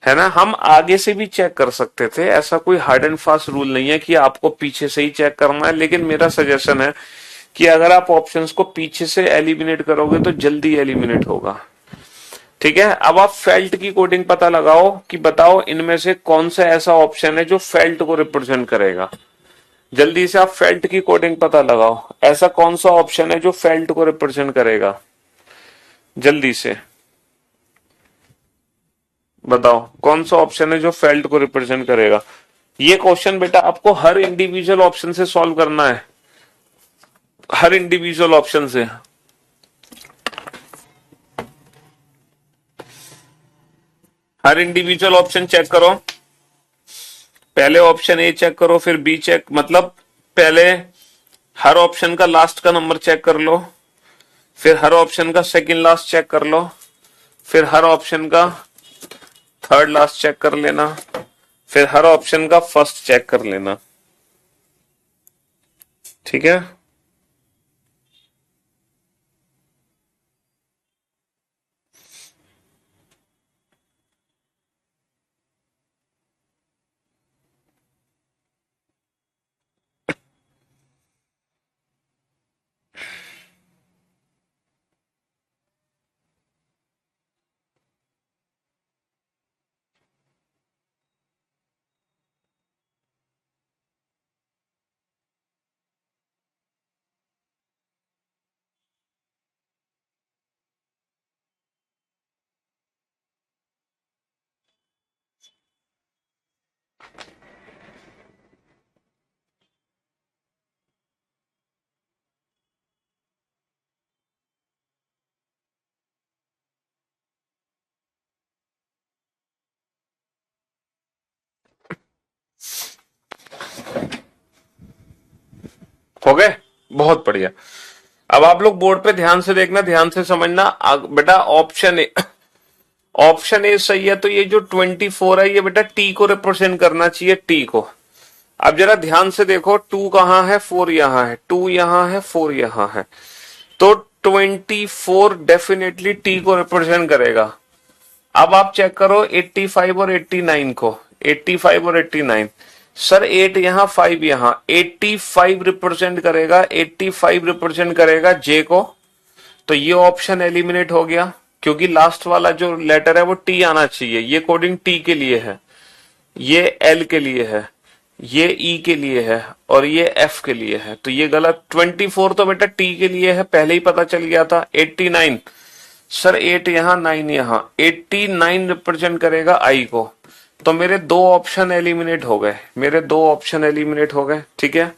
है ना। हम आगे से भी चेक कर सकते थे, ऐसा कोई हार्ड एंड फास्ट रूल नहीं है कि आपको पीछे से ही चेक करना है, लेकिन मेरा सजेशन है कि अगर आप ऑप्शंस को पीछे से एलिमिनेट करोगे तो जल्दी एलिमिनेट होगा। ठीक है, अब आप फेल्ट की कोडिंग पता लगाओ कि बताओ इनमें से कौन सा ऐसा ऑप्शन है जो फेल्ट को रिप्रेजेंट करेगा। जल्दी से आप फेल्ट की कोडिंग पता लगाओ, ऐसा कौन सा ऑप्शन है जो फेल्ट को रिप्रेजेंट करेगा, जल्दी से बताओ कौन सा ऑप्शन है जो फेल्ट को रिप्रेजेंट करेगा। ये क्वेश्चन बेटा आपको हर इंडिविजुअल ऑप्शन से सॉल्व करना है, हर इंडिविजुअल ऑप्शन से। हर इंडिविजुअल ऑप्शन चेक करो, पहले ऑप्शन ए चेक करो, फिर बी चेक, मतलब पहले हर ऑप्शन का लास्ट का नंबर चेक कर लो, फिर हर ऑप्शन का सेकंड लास्ट चेक कर लो, फिर हर ऑप्शन का थर्ड लास्ट चेक कर लेना, फिर हर ऑप्शन का फर्स्ट चेक कर लेना। ठीक है, हो गए, बहुत बढ़िया। अब आप लोग बोर्ड पे ध्यान से देखना, ध्यान से समझना। बेटा ऑप्शन ए सही है, तो ये जो 24 है ये बेटा टी को रिप्रेजेंट करना चाहिए, टी को। अब जरा ध्यान से देखो, 2 कहां है, 4 यहां है, 2 यहां है, 4 यहां है, तो 24 डेफिनेटली टी को रिप्रेजेंट करेगा। अब आप चेक करो 85 और 89 को, 85 और 89, सर 8 यहां 5 यहां, 85 रिप्रेजेंट करेगा, 85 रिप्रेजेंट करेगा जे को, तो ये ऑप्शन एलिमिनेट हो गया, क्योंकि लास्ट वाला जो लेटर है वो टी आना चाहिए। ये कोडिंग टी के लिए है, ये एल के लिए है, ये ई के लिए है, और ये एफ के लिए है, तो ये गलत। 24 तो बेटा टी के लिए है, पहले ही पता चल गया था। 89, सर 8 यहां 9 यहां, 89 रिप्रेजेंट करेगा आई को, तो मेरे 2 ऑप्शन एलिमिनेट हो गए, मेरे 2 ऑप्शन एलिमिनेट हो गए। ठीक है,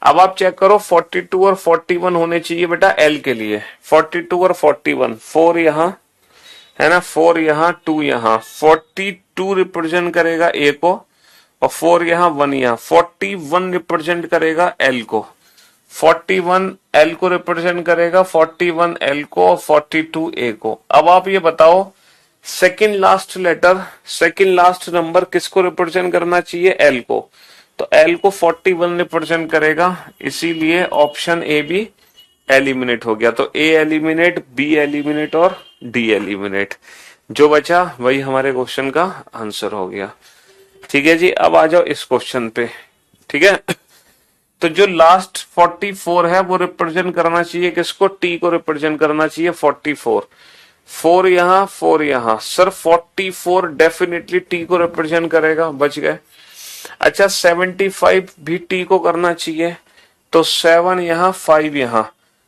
अब आप चेक करो 42 और 41 होने चाहिए बेटा एल के लिए, 42 और 41, 4 यहां है ना, 4 यहां, 2 यहां, 42 रिप्रेजेंट करेगा ए को, और 4 यहां, 1 यहां, 41 रिप्रेजेंट करेगा एल को, 41 एल को रिप्रेजेंट करेगा, 41 एल को, और 42 ए को। अब आप ये बताओ second last letter, second last number किसको रिप्रेजेंट करना चाहिए, एल को, तो एल को 41 रिप्रेजेंट करेगा, इसीलिए ऑप्शन ए भी एलिमिनेट हो गया। तो ए एलिमिनेट, बी एलिमिनेट और डी एलिमिनेट, जो बचा वही हमारे क्वेश्चन का आंसर हो गया। ठीक है जी, अब आ जाओ इस क्वेश्चन पे। ठीक है, तो जो लास्ट 44 है वो रिप्रेजेंट करना चाहिए किसको, टी को रिप्रेजेंट करना चाहिए, 44, 4 यहां, 4 यहां, सर 44 डेफिनेटली टी को रिप्रेजेंट करेगा, बच गए। अच्छा 75 भी टी को करना चाहिए, तो 7 यहां, 5 यहां,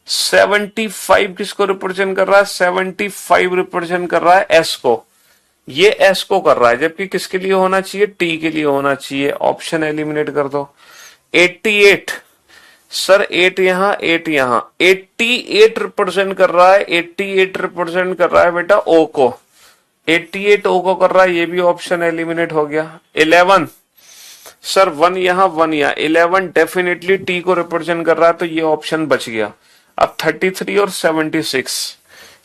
75 किसको रिप्रेजेंट कर रहा है, 75 रिप्रेजेंट कर रहा है एस को, ये एस को कर रहा है, जबकि किसके लिए होना चाहिए, टी के लिए होना चाहिए। ऑप्शन एलिमिनेट कर दो। 88, सर 8 यहां, 8 यहां, 88 रिप्रेजेंट कर रहा है, 88 रिप्रेजेंट कर रहा है बेटा ओ को, 88 ओ को कर रहा है, ये भी ऑप्शन एलिमिनेट हो गया। 11, सर 1 यहां, 1 यहां, 11 डेफिनेटली टी को रिप्रेजेंट कर रहा है, तो ये ऑप्शन बच गया। अब 33 और 76,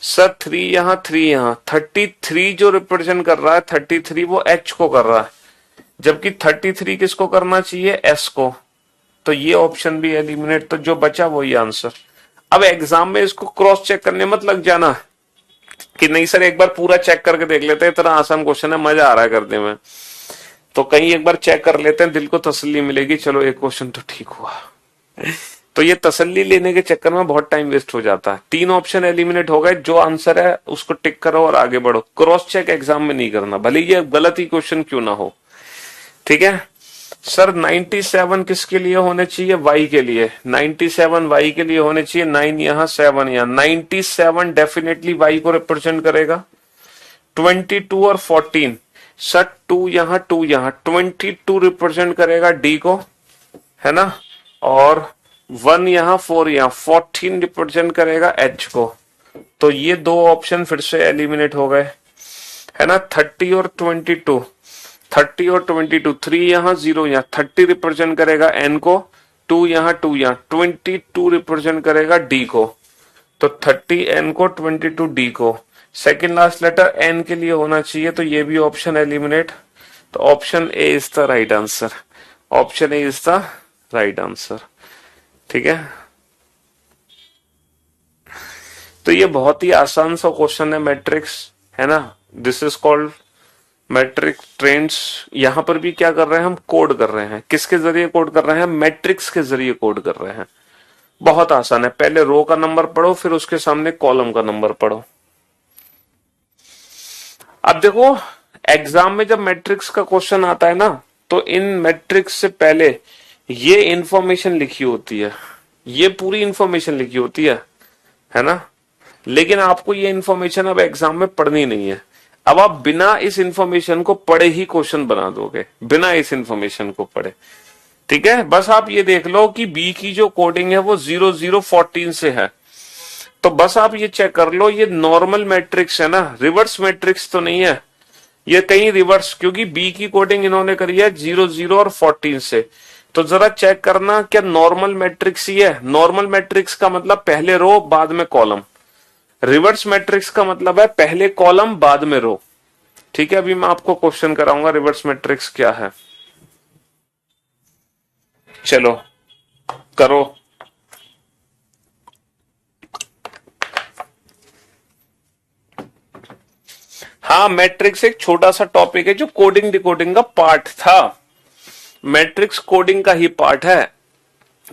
सर 3 यहां, 3 यहां, 33 जो रिप्रेजेंट कर रहा है, 33 वो एच को कर रहा है, जबकि 33 किसको करना चाहिए, एस को। तो ये ऑप्शन भी एलिमिनेट, तो जो बचा वही आंसर। अब एग्जाम में इसको क्रॉस चेक करने मत लग जाना कि नहीं सर एक बार पूरा चेक करके देख लेते हैं, इतना आसान क्वेश्चन है, मजा आ रहा है करने में। तो कहीं एक बार चेक कर लेते हैं, दिल को तसल्ली मिलेगी, चलो एक क्वेश्चन तो ठीक हुआ। तो ये तसल्ली लेने के चक्कर में बहुत टाइम वेस्ट हो जाता है। 3 ऑप्शन एलिमिनेट हो गए, जो आंसर है उसको टिक करो और आगे बढ़ो। क्रॉस चेक एग्जाम में नहीं करना, भले ये गलत ही क्वेश्चन क्यों ना हो। ठीक है सर, 97 किसके लिए होने चाहिए, वाई के लिए। 97 वाई के लिए होने चाहिए, 9 यहां 7 यहां। 97 डेफिनेटली वाई को रिप्रेजेंट करेगा। 22 और 14 सर 2 यहां 2 यहां, 22 रिप्रेजेंट करेगा डी को, है ना। और 1 यहां 4 यहां, 14 रिप्रेजेंट करेगा एच को। तो ये 2 ऑप्शन फिर से एलिमिनेट हो गए, है ना। 30 और 22, 30 और 22, 3 यहां 0 यहां, 30 रिप्रेजेंट करेगा एन को, 2 यहां 2 यहां, 22 रिप्रेजेंट करेगा डी को। तो 30 एन को, 22 डी को। सेकेंड लास्ट लेटर एन के लिए होना चाहिए, तो ये भी ऑप्शन एलिमिनेट। तो option A is the right answer, option A is the right answer. ठीक है, तो ये बहुत ही आसान सा क्वेश्चन है मैट्रिक्स, है ना। This is called matrix trends. यहां पर भी क्या कर रहे हैं हम, कोड कर रहे हैं। किसके जरिए कोड कर रहे हैं, मैट्रिक्स के जरिए कोड कर रहे हैं। बहुत आसान है, पहले रो का नंबर पढ़ो, फिर उसके सामने कॉलम का नंबर पढ़ो। अब देखो एग्जाम में जब मैट्रिक्स का क्वेश्चन आता है ना, तो इन मैट्रिक्स से पहले ये इंफॉर्मेशन लिखी होती है, ये पूरी इंफॉर्मेशन लिखी होती है ना। लेकिन आपको ये इंफॉर्मेशन अब एग्जाम में पढ़नी नहीं है। अब आप बिना इस इंफॉर्मेशन को पढ़े ही क्वेश्चन बना दोगे, बिना इस इंफॉर्मेशन को पढ़े। ठीक है, बस आप ये देख लो कि बी की जो कोडिंग है वो 0014 से है। तो बस आप ये चेक कर लो, ये नॉर्मल मैट्रिक्स है ना, रिवर्स मैट्रिक्स तो नहीं है। ये कहीं रिवर्स, क्योंकि बी की कोडिंग इन्होंने करी है 00 और 14 से। तो जरा चेक करना क्या नॉर्मल मैट्रिक्स ही है। नॉर्मल मैट्रिक्स का मतलब पहले रो बाद में कॉलम। रिवर्स मैट्रिक्स का मतलब है पहले कॉलम बाद में रो। ठीक है, अभी मैं आपको क्वेश्चन कराऊंगा रिवर्स मैट्रिक्स क्या है। चलो करो। हाँ, मैट्रिक्स एक छोटा सा टॉपिक है जो कोडिंग डिकोडिंग का पार्ट था। मैट्रिक्स कोडिंग का ही पार्ट है,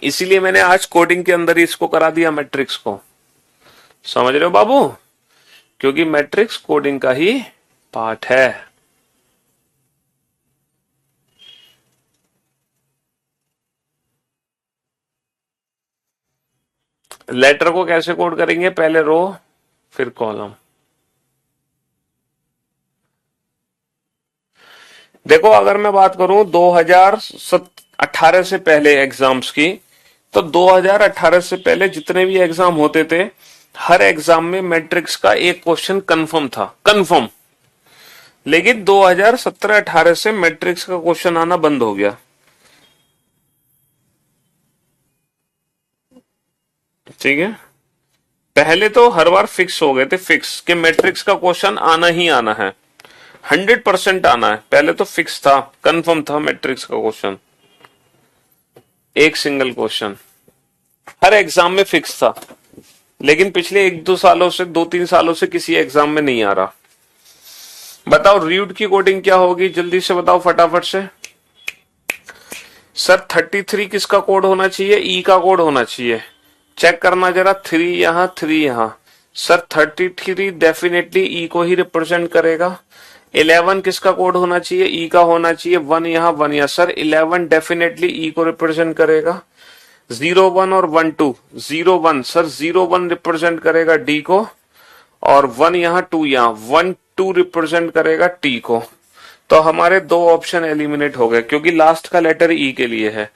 इसीलिए मैंने आज कोडिंग के अंदर ही इसको करा दिया मैट्रिक्स को। समझ रहे हो बाबू, क्योंकि मैट्रिक्स कोडिंग का ही पार्ट है। लेटर को कैसे कोड करेंगे, पहले रो फिर कॉलम। देखो अगर मैं बात करूं 2018 से पहले एग्जाम्स की, तो 2018 से पहले जितने भी एग्जाम होते थे, हर एग्जाम में मैट्रिक्स का एक क्वेश्चन कंफर्म था, कंफर्म। लेकिन 2017-18 से मैट्रिक्स का क्वेश्चन आना बंद हो गया। ठीक है, पहले तो हर बार फिक्स हो गए थे, फिक्स कि मैट्रिक्स का क्वेश्चन आना ही आना है, 100% आना है। पहले तो फिक्स था, कंफर्म था मैट्रिक्स का क्वेश्चन, एक सिंगल क्वेश्चन हर एग्जाम में फिक्स था। लेकिन पिछले 1-2 सालों से, 2-3 सालों से किसी एग्जाम में नहीं आ रहा। बताओ रीड की कोडिंग क्या होगी, जल्दी से बताओ फटाफट से। सर 33 किसका कोड होना चाहिए, ई का कोड होना चाहिए। चेक करना जरा, 3 यहां 3 यहां। सर 33 डेफिनेटली ई को ही रिप्रेजेंट करेगा। 11 किसका कोड होना चाहिए, ई का होना चाहिए। 1 यहां 1 यहां, सर 11 डेफिनेटली ई को रिप्रेजेंट करेगा। 01 और 12, 01 सर 01 रिप्रेजेंट करेगा डी को, और 1 यहां 2 यहां, 1 2 रिप्रेजेंट करेगा टी को। तो हमारे 2 ऑप्शन एलिमिनेट हो गए, क्योंकि लास्ट का लेटर ई के लिए है।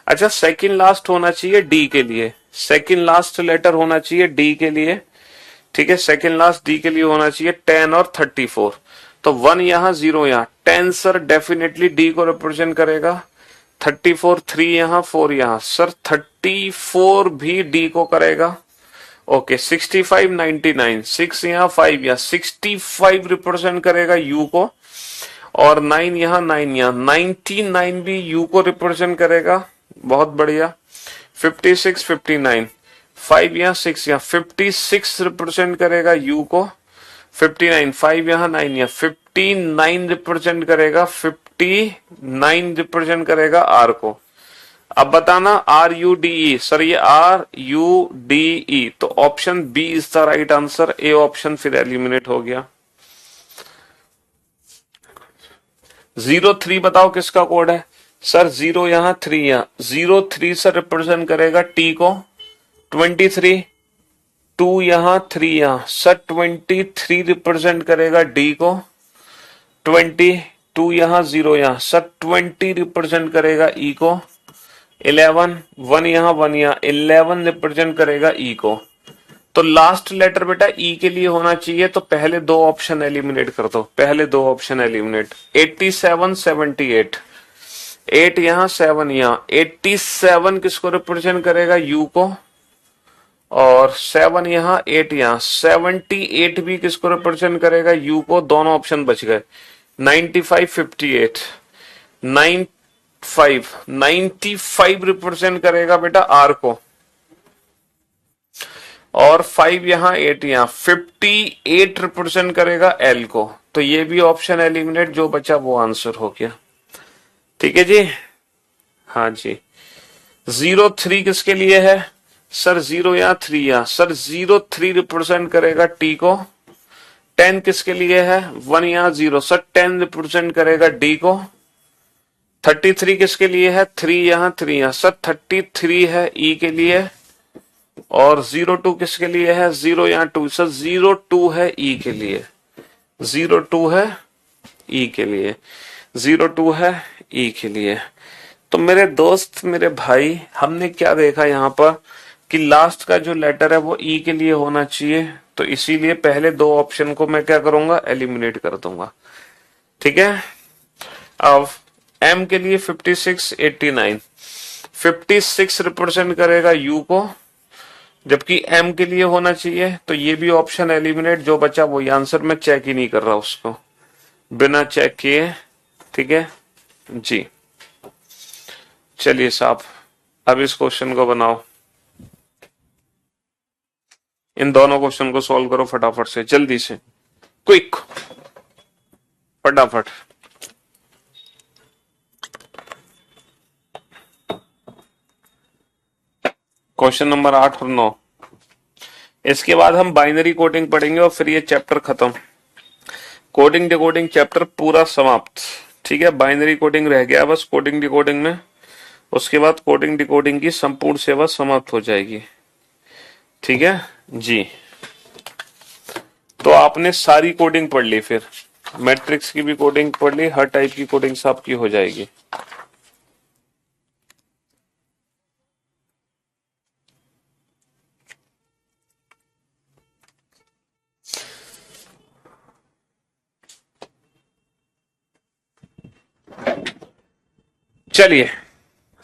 अच्छा, सेकंड लास्ट होना चाहिए डी के लिए, सेकंड लास्ट लेटर होना चाहिए डी के लिए। ठीक है, सेकंड लास्ट डी के लिए होना चाहिए 10 और 34। तो 1 यहां 0 यहां, 10 सर डेफिनेटली डी को रिप्रेजेंट करेगा। 34 3 यहां 4 यहां, सर 34 भी डी को करेगा। ओके, 65 99, 6 यहां 5 यहां, 65 रिप्रेजेंट करेगा यू को। और 9 यहाँ, 9 यहाँ, 99 भी यू को रिप्रेजेंट करेगा, बहुत बढ़िया। 56, 59, 5 यहाँ, 6 यहाँ, 56 रिप्रेजेंट करेगा यू को। 59, 5 यहाँ, 9 यहाँ, 59 रिप्रेजेंट करेगा, 59 रिप्रेजेंट करेगा आर को। अब बताना R U D E, sir ये आर यू डी ई, तो option B is the right answer. A option फिर एलिमिनेट हो गया। 03 बताओ किसका कोड है? सर 0 यहाँ, 3 यहाँ, 03 सर रिप्रेजेंट करेगा टी को। 23, 2 यहाँ, 3 यहाँ, सर 23 रिप्रेजेंट करेगा डी को। 22 यहाँ, 0 यहाँ, सर 20 रिप्रेजेंट करेगा ई को। 11, 1 यहाँ, 1 यहाँ, 11 रिप्रेजेंट करेगा ई को। तो लास्ट लेटर बेटा ई के लिए होना चाहिए, तो पहले दो ऑप्शन एलिमिनेट कर दो, पहले दो ऑप्शन एलिमिनेट। 87, 78, 8 यहाँ, 7 यहाँ, 87 किसको रिप्रेजेंट करेगा? यू को। और 7 यहाँ, 8 यहाँ, 78 भी किसको रिप्रेजेंट करेगा? यू को। दोनों ऑप्शन बच गए। 95, 58, 95 रिप्रेजेंट करेगा बेटा आर को। और 5 यहाँ, 8 यहाँ, 58 रिप्रेजेंट करेगा एल को। तो ये भी ऑप्शन एलिमिनेट, जो बचा वो आंसर हो गया। ठीक है जी, हाँ जी। 03 किसके लिए है? सर 0 यहाँ, 3 यहाँ, सर 03 रिप्रेजेंट करेगा टी को। 10 किसके लिए है? 1 यहाँ, 0, सर 10 रिप्रेजेंट करेगा डी को। 33 किसके लिए है? 3 यहाँ, 3 यहाँ, सर 33 है ई के लिए। और 02 किसके लिए है? 0 यहाँ, 2, सर 02 है ई के लिए। 02 है ई के लिए, 02 है ई के लिए। तो मेरे दोस्त, मेरे भाई, हमने क्या देखा यहाँ पर कि लास्ट का जो लेटर है वो ई के लिए होना चाहिए, तो इसीलिए पहले दो ऑप्शन को मैं क्या करूंगा? एलिमिनेट कर दूंगा। ठीक है। अब एम के लिए 56, 89, 56 रिप्रेजेंट करेगा यू को, जबकि एम के लिए होना चाहिए, तो ये भी ऑप्शन एलिमिनेट। जो बचा वही आंसर, मैं चेक ही नहीं कर रहा उसको, बिना चेक किए। ठीक है जी। चलिए साहब, अब इस क्वेश्चन को बनाओ, इन दोनों क्वेश्चन को सॉल्व करो फटाफट से, जल्दी से, क्विक, फटाफट। क्वेश्चन नंबर 8 और 9। इसके बाद हम बाइनरी कोडिंग पढ़ेंगे और फिर ये चैप्टर खत्म। कोडिंग डिकोडिंग चैप्टर पूरा समाप्त। ठीक है, बाइनरी कोडिंग रह गया बस कोडिंग डिकोडिंग में। उसके बाद कोडिंग डिकोडिंग की संपूर्ण सेवा समाप्त हो जाएगी। ठीक है जी। तो आपने सारी कोडिंग पढ़ ली, फिर मैट्रिक्स की भी कोडिंग पढ़ ली, हर टाइप की कोडिंग आपकी हो जाएगी। चलिए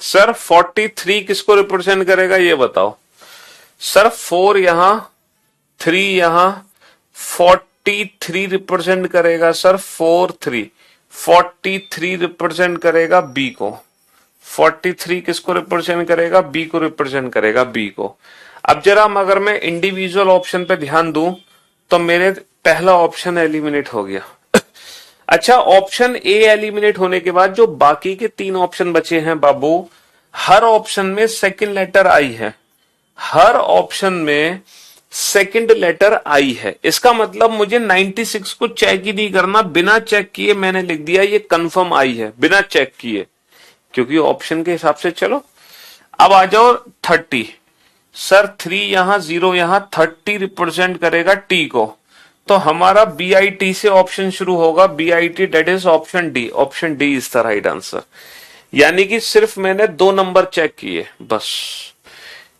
सर, 43 किसको रिप्रेजेंट करेगा ये बताओ। सर 4 यहां, 3 यहां, 43 रिप्रेजेंट करेगा सर 43 रिप्रेजेंट करेगा बी को। 43 किसको रिप्रेजेंट करेगा? बी को रिप्रेजेंट करेगा, बी को। अब जरा अगर मैं इंडिविजुअल ऑप्शन पे ध्यान दूं तो मेरे पहला ऑप्शन एलिमिनेट हो गया। अच्छा, ऑप्शन ए एलिमिनेट होने के बाद जो बाकी के 3 ऑप्शन बचे हैं बाबू, हर ऑप्शन में सेकंड लेटर आई है, हर ऑप्शन में सेकंड लेटर आई है। इसका मतलब मुझे 96 को चेक ही नहीं करना, बिना चेक किए मैंने लिख दिया ये कंफर्म आई है, बिना चेक किए, क्योंकि ऑप्शन के हिसाब से। चलो अब आ जाओ 30। सर 3 यहां, 0 यहां, 30 रिप्रेजेंट करेगा टी को। तो हमारा BIT से ऑप्शन शुरू होगा, BIT, that is option D. Option D is the right answer. यानी कि सिर्फ मैंने 2 नंबर चेक किए बस,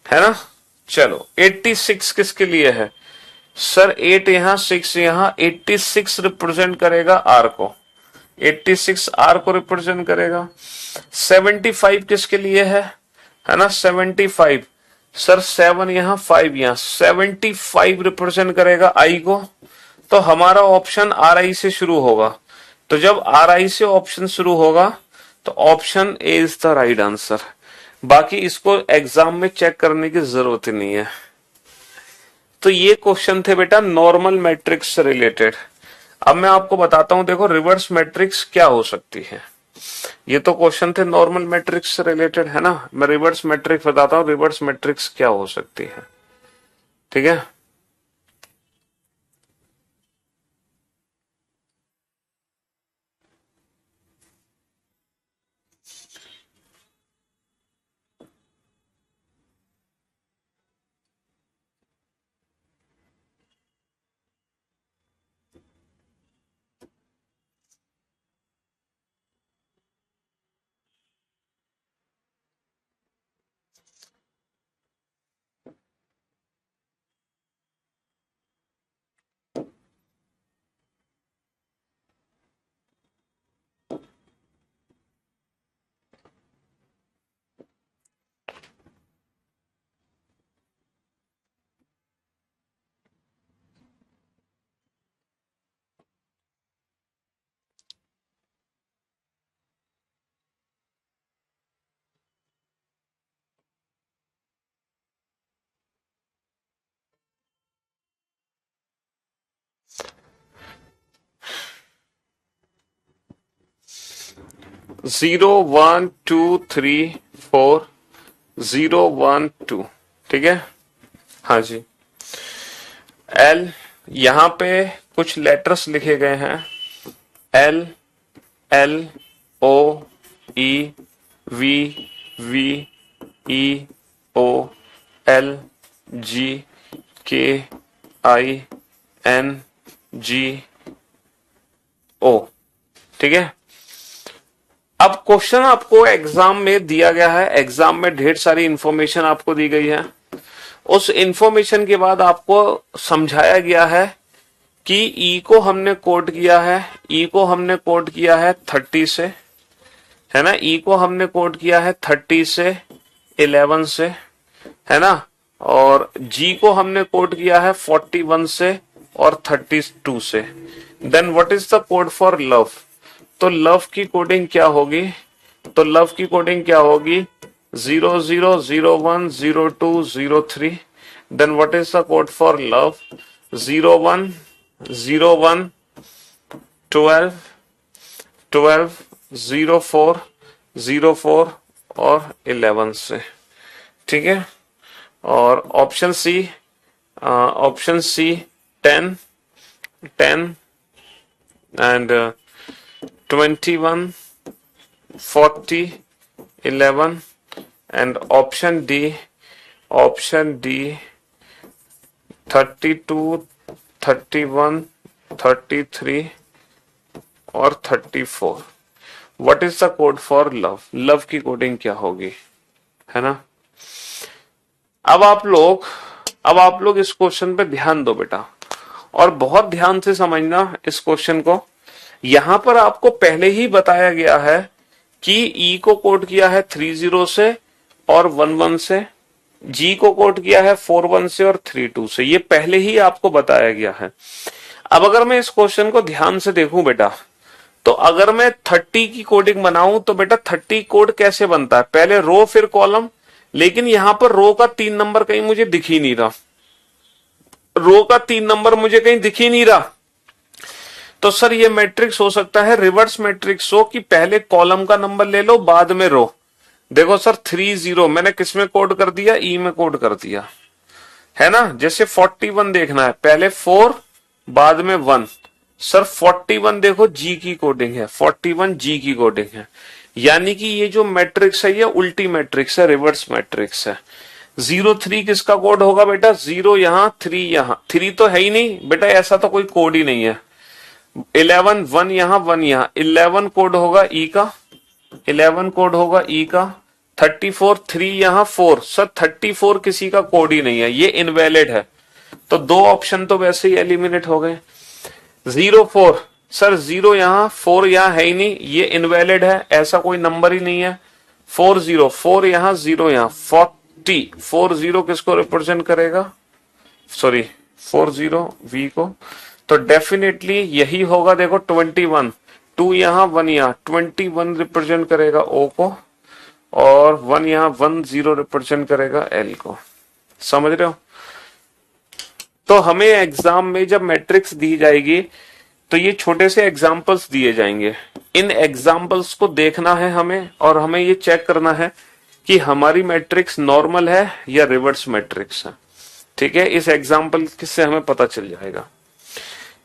है ना। चलो 86 किसके लिए है? सर 8 यहां, 6 यहां, 86 रिप्रेजेंट करेगा आर को। 86 आर को रिप्रेजेंट करेगा। 75 किसके लिए है ना? 75 सर 7 यहां, 5 यहां, 75 रिप्रेजेंट करेगा आई को। तो हमारा ऑप्शन RI से शुरू होगा। तो जब आर आई से ऑप्शन शुरू होगा तो option A is the right answer. बाकी इसको एग्जाम में चेक करने की जरूरत ही नहीं है। तो ये क्वेश्चन थे बेटा नॉर्मल मैट्रिक्स से रिलेटेड। अब मैं आपको बताता हूं, देखो रिवर्स मैट्रिक्स क्या हो सकती है। ये तो क्वेश्चन थे नॉर्मल मैट्रिक्स से रिलेटेड, है ना। मैं रिवर्स मैट्रिक्स बताता हूं, रिवर्स मैट्रिक्स क्या हो सकती है, ठीक है। Zero one two three four, 0 1 2, ठीक है। हाँ जी, एल, यहां पे कुछ लेटर्स लिखे गए हैं, L, L, O, E, V, V, E, O, L, G, K, I, N, जी, ओ, ठीक है। अब क्वेश्चन आपको एग्जाम में दिया गया है, एग्जाम में ढेर सारी इंफॉर्मेशन आपको दी गई है। उस इंफॉर्मेशन के बाद आपको समझाया गया है कि ई को हमने कोड किया है, ई को हमने कोड किया है 30 से, है ना। ई को हमने कोड किया है 30 से, 11 से, है ना। और जी को हमने कोड किया है 41 से और 32 से। Then what is the code for love? तो लव की कोडिंग क्या होगी? तो लव की कोडिंग क्या होगी? 00010203। Then what is the code for love? 0101 12 12 04 04 और 11 से, ठीक है। और option C 10 10 and 21 40 11 and option D 32 31 33 और 34। What is the code for love? Love की कोडिंग क्या होगी, है ना। अब आप लोग इस क्वेश्चन पे ध्यान दो बेटा, और बहुत ध्यान से समझना इस क्वेश्चन को। यहां पर आपको पहले ही बताया गया है कि ई को कोड किया है 30 से और 11 से, जी को कोड किया है 41 से और 32 से। ये पहले ही आपको बताया गया है। अब अगर मैं इस क्वेश्चन को ध्यान से देखूं बेटा, तो अगर मैं 30 की कोडिंग बनाऊं तो बेटा 30 कोड कैसे बनता है? पहले रो फिर कॉलम, लेकिन यहां पर रो का 3 नंबर कहीं मुझे दिख ही नहीं रहा। रो का 3 नंबर मुझे कहीं दिख ही नहीं रहा। तो सर ये मैट्रिक्स हो सकता है रिवर्स मैट्रिक्स हो कि पहले कॉलम का नंबर ले लो बाद में रो। देखो सर 30 मैंने किस में कोड कर दिया? ई में कोड कर दिया, है ना। जैसे 41 देखना है, पहले 4 बाद में 1। सर 41 देखो जी की कोडिंग है, 41 जी की कोडिंग है। यानी कि ये जो मैट्रिक्स है ये उल्टी मैट्रिक्स है, रिवर्स मैट्रिक्स है। 03 किसका कोड होगा बेटा? 0 यहां, 3 यहां। 3 तो है ही नहीं बेटा, ऐसा तो कोई कोड ही नहीं है। 11 1 यहां 1 यहां, 11 कोड होगा ई का, 11 कोड होगा ई का। 34 3 यहां 4। सर 34 किसी का कोड ही नहीं है, ये इनवैलिड है। तो 2 ऑप्शन तो वैसे ही एलिमिनेट हो गए। 04 सर 0 यहां 4 यहां है ही नहीं, ये इनवैलिड है, ऐसा कोई नंबर ही नहीं है। 40 4 यहां 0 यहां, 40 किसको रिप्रेजेंट करेगा? सॉरी 40 वी को। तो डेफिनेटली यही होगा। देखो 21 2 यहाँ 1 यहाँ, 21 रिप्रेजेंट करेगा O को, और 1 यहाँ 10 रिप्रेजेंट करेगा L को। समझ रहे हो? तो हमें एग्जाम में जब मैट्रिक्स दी जाएगी तो ये छोटे से एग्जाम्पल्स दिए जाएंगे, इन एग्जाम्पल्स को देखना है हमें, और हमें ये चेक करना है कि हमारी मैट्रिक्स नॉर्मल है या रिवर्स मैट्रिक्स है। ठीक है, इस एग्जाम्पल से हमें पता चल जाएगा।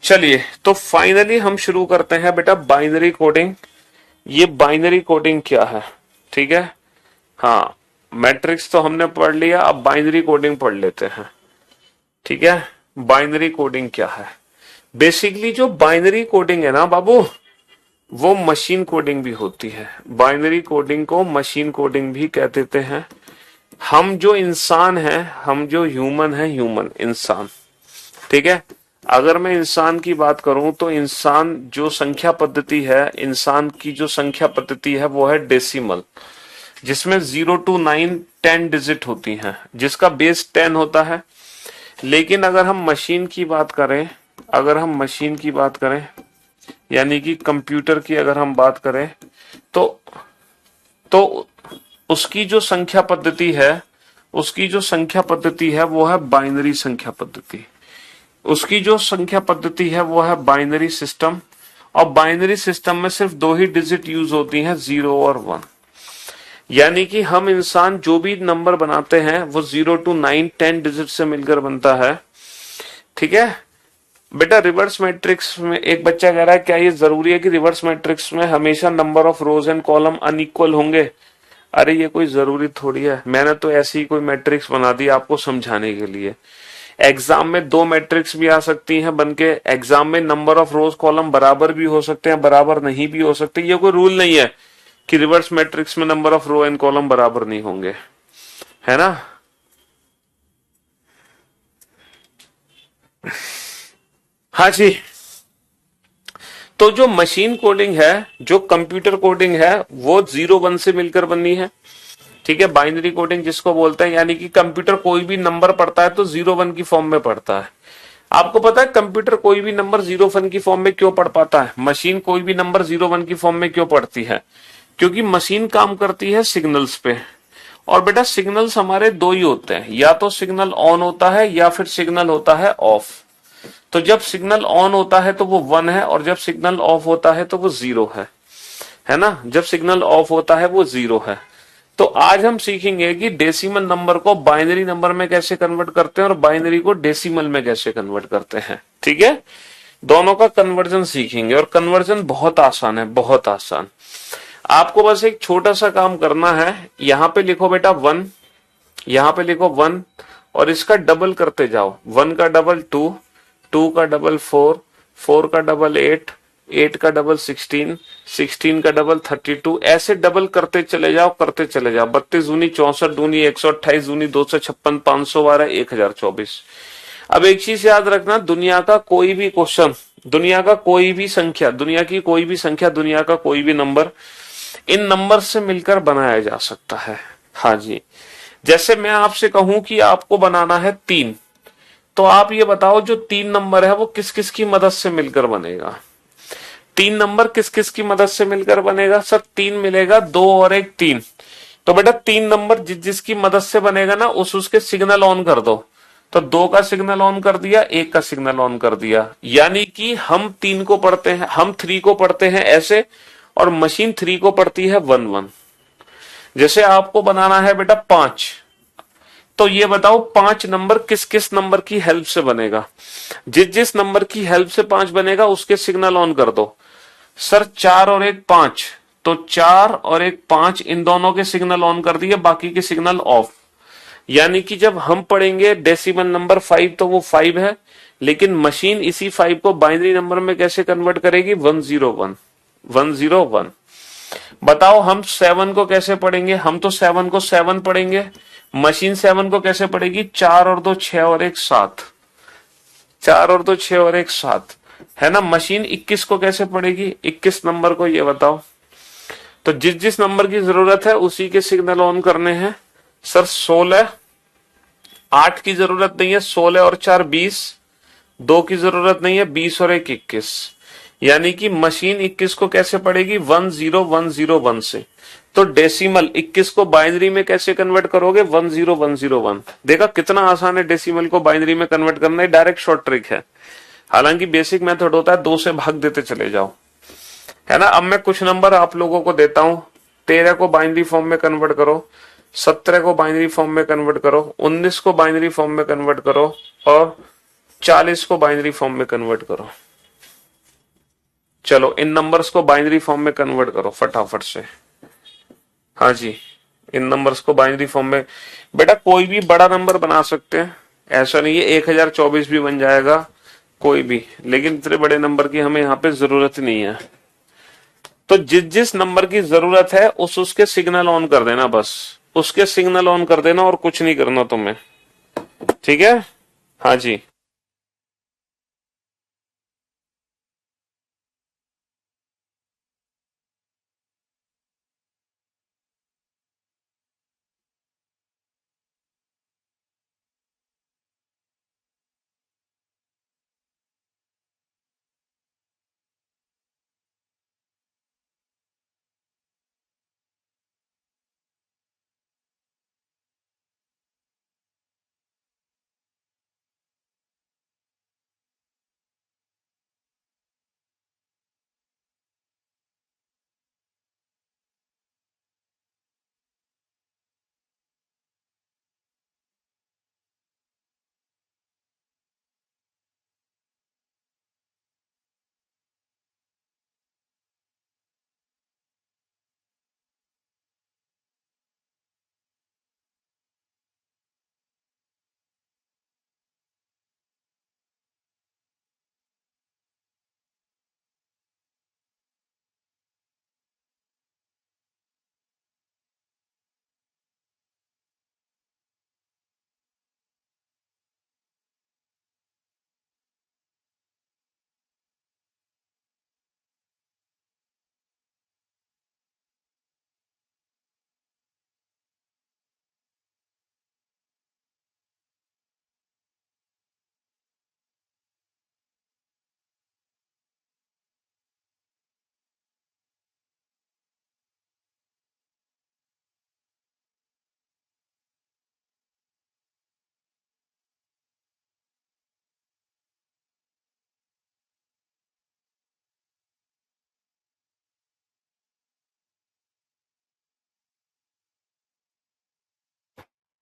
चलिए, तो फाइनली हम शुरू करते हैं बेटा बाइनरी कोडिंग। ये बाइनरी कोडिंग क्या है? ठीक है, हाँ, मैट्रिक्स तो हमने पढ़ लिया, अब बाइनरी कोडिंग पढ़ लेते हैं। ठीक है, बाइनरी कोडिंग क्या है? बेसिकली जो बाइनरी कोडिंग है ना बाबू, वो मशीन कोडिंग भी होती है। बाइनरी कोडिंग को मशीन कोडिंग भी कह देते हैं। हम जो इंसान हैं, हम जो ह्यूमन है, ह्यूमन इंसान, ठीक है, अगर मैं इंसान की बात करूं तो इंसान जो संख्या पद्धति है, इंसान की जो संख्या पद्धति है वो है डेसिमल, जिसमें 0 to 9 10 डिजिट होती हैं, जिसका बेस 10 होता है। लेकिन अगर हम मशीन की बात करें, अगर हम मशीन की बात करें, यानी कि कंप्यूटर की अगर हम बात करें, तो उसकी जो संख्या पद्धति है, उसकी जो संख्या पद्धति है वो है बाइनरी संख्या पद्धति। उसकी जो संख्या पद्धति है वो है बाइनरी सिस्टम, और बाइनरी सिस्टम में सिर्फ 2 ही डिजिट यूज होती हैं, 0 और 1। यानी कि हम इंसान जो भी नंबर बनाते हैं वो 0 to 9 10 डिजिट से मिलकर बनता है। ठीक है बेटा, रिवर्स मैट्रिक्स में एक बच्चा कह रहा है क्या ये जरूरी है कि रिवर्स मैट्रिक्स में हमेशा number of rose and column unequal होंगे? अरे ये कोई जरूरी थोड़ी है, मैंने तो ऐसी ही कोई मैट्रिक्स बना दी आपको समझाने के लिए। एग्जाम में 2 मैट्रिक्स भी आ सकती हैं बनके, एग्जाम में नंबर ऑफ रोज कॉलम बराबर भी हो सकते हैं, बराबर नहीं भी हो सकते। ये कोई रूल नहीं है कि रिवर्स मैट्रिक्स में number of row and column बराबर नहीं होंगे, है ना? हाँ जी, तो जो मशीन कोडिंग है, जो कंप्यूटर कोडिंग है, वो 0 1 से मिलकर बननी है। ठीक है, बाइनरी कोडिंग जिसको बोलते हैं, यानी कि कंप्यूटर कोई भी नंबर पढ़ता है तो 0 1 की फॉर्म में पढ़ता है। आपको पता है कंप्यूटर कोई भी नंबर 0 1 की फॉर्म में क्यों पढ़ पाता है? मशीन कोई भी नंबर 0 1 की फॉर्म में क्यों पढ़ती है? क्योंकि मशीन काम करती है सिग्नल्स पे, और बेटा सिग्नल्स हमारे 2 ही होते हैं, या तो सिग्नल ऑन होता है या फिर सिग्नल होता है ऑफ। तो जब सिग्नल ऑन होता है तो वो 1 है, और जब सिग्नल ऑफ होता है तो वो 0 है ना? जब सिग्नल ऑफ होता है वो 0 है। तो आज हम सीखेंगे कि डेसिमल नंबर को बाइनरी नंबर में कैसे कन्वर्ट करते हैं और बाइनरी को डेसिमल में कैसे कन्वर्ट करते हैं। ठीक है, दोनों का कन्वर्जन सीखेंगे, और कन्वर्जन बहुत आसान है, बहुत आसान। आपको बस एक छोटा सा काम करना है, यहां पे लिखो बेटा 1, यहां पे लिखो 1, और इसका डबल करते जाओ। 1 का डबल 2, 2 का डबल 4, 4 का डबल 8, 8 का डबल 16, 16 का डबल 32, ऐसे डबल करते चले जाओ, करते चले जाओ। 32 दूनी 64, दूनी 128, दूनी 256, 512, 1024। अब एक चीज याद रखना, दुनिया का कोई भी क्वेश्चन, दुनिया का कोई भी संख्या, दुनिया की कोई भी संख्या, दुनिया का कोई भी नंबर इन नंबर से मिलकर बनाया जा सकता है। हाँ जी, जैसे मैं आपसे कहूं कि आपको बनाना है 3, तो आप ये बताओ जो 3 नंबर है वो किस किस की मदद से मिलकर बनेगा? 3 नंबर किस किस की मदद से मिलकर बनेगा? सर 3 मिलेगा, 2 और 1 3। तो बेटा 3 नंबर जिसकी मदद से बनेगा ना, उसके सिग्नल ऑन कर दो। तो 2 का सिग्नल ऑन कर दिया, 1 का सिग्नल ऑन कर दिया। यानी कि हम 3 को पढ़ते हैं, हम 3 को पढ़ते हैं ऐसे, और मशीन 3 को पढ़ती है 1 1। जैसे आपको बनाना है बेटा 5, तो ये बताओ 5 नंबर किस किस नंबर की हेल्प से बनेगा? जिस नंबर की हेल्प से 5 बनेगा उसके सिग्नल ऑन कर दो। सर 4 और 1 5, तो 4 और 1 5, इन दोनों के सिग्नल ऑन कर दिए, बाकी के सिग्नल ऑफ। यानी कि जब हम पढ़ेंगे डेसिमल नंबर 5 तो वो 5 है, लेकिन मशीन इसी 5 को बाइनरी नंबर में कैसे कन्वर्ट करेगी? 101, 101। बताओ हम 7 को कैसे पढ़ेंगे? हम तो 7 को 7 पढ़ेंगे, मशीन 7 को कैसे पढ़ेगी? 4 और 2 6 और 1 7, 4 और 2 6 और 1 7, है ना? मशीन 21 को कैसे पढ़ेगी? 21 नंबर को, ये बताओ। तो जिस नंबर की जरूरत है उसी के सिग्नल ऑन करने हैं। सर 16, 8 की जरूरत नहीं है, 16 और 4 20, 2 की जरूरत नहीं है, 20 और 1 21। यानी कि मशीन 21 को कैसे पढ़ेगी 10101 से। तो डेसिमल 21 को बाइनरी में कैसे कन्वर्ट करोगे 10101। देखा कितना आसान है डेसिमल को बाइनरी में कन्वर्ट करना, डायरेक्ट शॉर्ट ट्रिक है। हालांकि बेसिक मेथड होता है 2 से भाग देते चले जाओ, है ना। अब मैं कुछ नंबर आप लोगों को देता हूं। 13 को बाइनरी फॉर्म में कन्वर्ट करो, 17 को बाइनरी फॉर्म में कन्वर्ट करो, 19 को बाइनरी फॉर्म में कन्वर्ट करो और 40 को बाइनरी फॉर्म में कन्वर्ट करो। चलो इन नंबर्स को बाइनरी फॉर्म में कन्वर्ट करो फटाफट से। हाँ जी, इन नंबर्स को बाइनरी फॉर्म में। बेटा कोई भी बड़ा नंबर बना सकते हैं, ऐसा नहीं है 1024 भी बन जाएगा कोई भी, लेकिन इतने बड़े नंबर की हमें यहाँ पे जरूरत नहीं है। तो जिस जिस नंबर की जरूरत है उसके सिग्नल ऑन कर देना, बस उसके सिग्नल ऑन कर देना और कुछ नहीं करना तुम्हें, ठीक है। हाँ जी,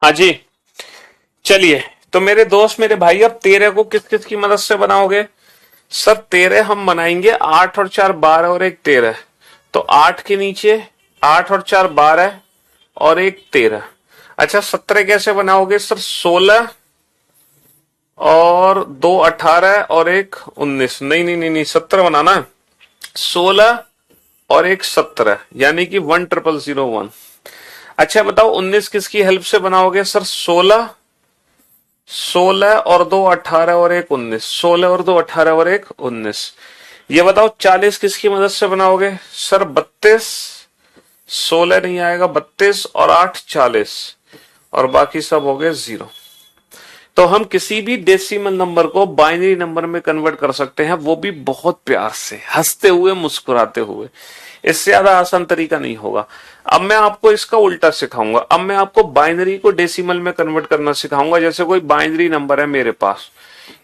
हाँ जी। चलिए तो मेरे दोस्त मेरे भाई, अब 13 को किस किस की मदद से बनाओगे। सर 13 हम बनाएंगे 8 और 4 12 और एक 13। तो 8 के नीचे 8 और 4 12 और एक 13। अच्छा 17 कैसे बनाओगे सर 16 और 2 18 और एक 19। नहीं नहीं नहीं नहीं 17 बनाना है, 16 और एक 17 यानी कि 10001। अच्छा बताओ 19 किसकी हेल्प से बनाओगे सर 16 16 और 2 18 और एक 19। 16 और 2 18 और एक 19। ये बताओ 40 किसकी मदद से बनाओगे सर 32 16 नहीं आएगा 32 और 8 40 और बाकी सब हो गए 0। तो हम किसी भी डेसिमल नंबर को बाइनरी नंबर में कन्वर्ट कर सकते हैं, वो भी बहुत प्यार से, हंसते हुए, मुस्कुराते हुए। इससे ज्यादा आसान तरीका नहीं होगा। अब मैं आपको इसका उल्टा सिखाऊंगा। अब मैं आपको बाइनरी को डेसिमल में कन्वर्ट करना सिखाऊंगा। जैसे कोई बाइनरी नंबर है मेरे पास,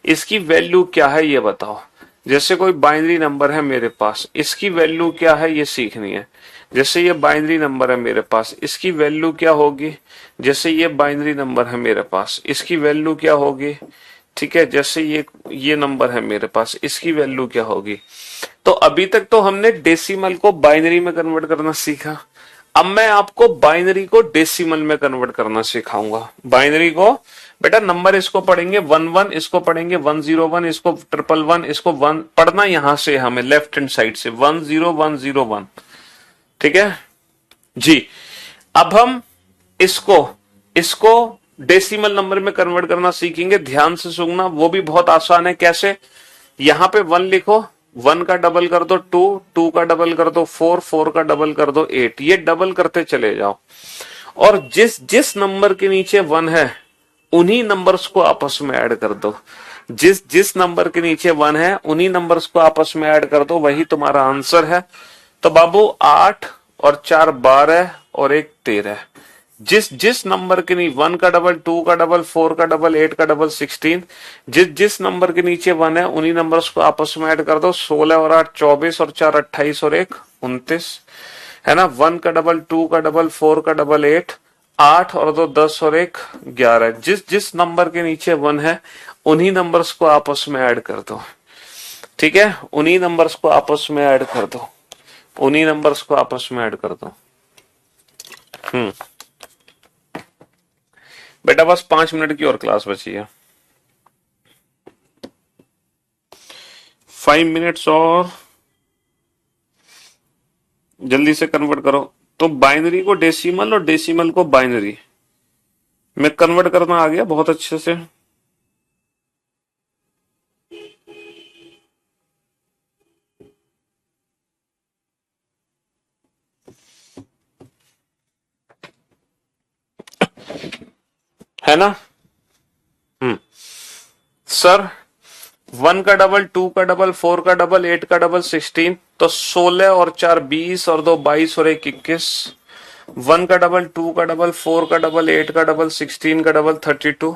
इसकी वैल्यू क्या है ये बताओ। जैसे कोई बाइनरी नंबर है मेरे पास, इसकी वैल्यू क्या है ये सीखनी है। जैसे ये बाइनरी नंबर है मेरे पास, इसकी वैल्यू क्या होगी। जैसे ये बाइनरी नंबर है मेरे पास, इसकी वैल्यू क्या होगी। ठीक है, जैसे ये नंबर है मेरे पास, इसकी वैल्यू क्या होगी। तो अभी तक तो हमने डेसिमल को बाइनरी में कन्वर्ट करना सीखा। अब मैं आपको बाइनरी को डेसिमल में कन्वर्ट करना सिखाऊंगा। बाइनरी को बेटा नंबर इसको पढ़ेंगे 11, इसको पढ़ेंगे 101, इसको 111, इसको 1 पढ़ना यहां से हमें लेफ्ट हैंड साइड से 10101। ठीक है जी। अब हम इसको इसको डेसिमल नंबर में कन्वर्ट करना सीखेंगे। ध्यान से सुनना, वो भी बहुत आसान है। कैसे, यहां पे 1 लिखो, 1 का डबल कर दो 2, 2 का डबल कर दो 4, 4 का डबल कर दो 8। ये डबल करते चले जाओ और जिस जिस नंबर के नीचे 1 है उन्हीं नंबर्स को आपस में ऐड कर दो। जिस जिस नंबर के नीचे 1 है उन्हीं नंबर्स को आपस में ऐड कर दो, वही तुम्हारा आंसर है। तो बाबू 8 और 4 12 और 1 13। जिस जिस नंबर के नीचे 1 का डबल, 2 का डबल, 4 का डबल, 8 का डबल 16, जिस जिस नंबर के नीचे 1 है उन्हीं नंबर्स को आपस में ऐड कर दो। 16 और 8 24 और 4 28 और 1 29, है ना। 1 का डबल, 2 का डबल, 4 का डबल 8, 8 और 2 10 और 1 11। जिस जिस नंबर के नीचे 1 है उन्हीं नंबर्स को आपस में ऐड कर दो, ठीक है। उन्हीं नंबर्स को आपस में ऐड कर दो, उन्हीं नंबर्स को आपस में ऐड कर दो। बेटा बस 5 मिनट की और क्लास बची है, 5 मिनट्स और, जल्दी से कन्वर्ट करो। तो बाइनरी को डेसिमल और डेसिमल को बाइनरी में कन्वर्ट करना आ गया बहुत अच्छे से। है ना। सर 1 का डबल, 2 का डबल, 4 का डबल, 8 का डबल 16, तो 16 और 4 20 और 2 22 और 1 21। 1 का डबल, 2 का डबल, 4 का डबल, 8 का डबल, 16 का डबल 32।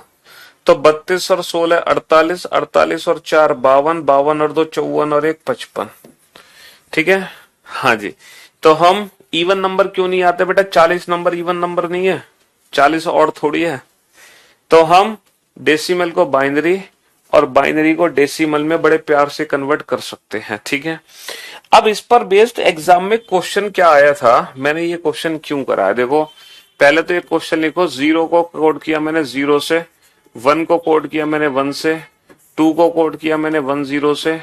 तो 32 और 16 48, 48 और 4 52, 52 और 2 54 और 1 55। ठीक है, हाँ जी। तो हम इवन नंबर क्यों नहीं आते बेटा? 40 नंबर इवन नंबर नहीं है, 40 और थोड़ी है। तो हम डेसिमल को बाइनरी और बाइनरी को डेसिमल में बड़े प्यार से कन्वर्ट कर सकते हैं, ठीक है। अब इस पर बेस्ड एग्जाम में क्वेश्चन क्या आया था, मैंने ये क्वेश्चन क्यों करा है, देखो। पहले तो ये क्वेश्चन लिखो, 0 को कोड किया मैंने 0 से, 1 को कोड किया मैंने 1 से, 2 को कोड किया मैंने 10 से,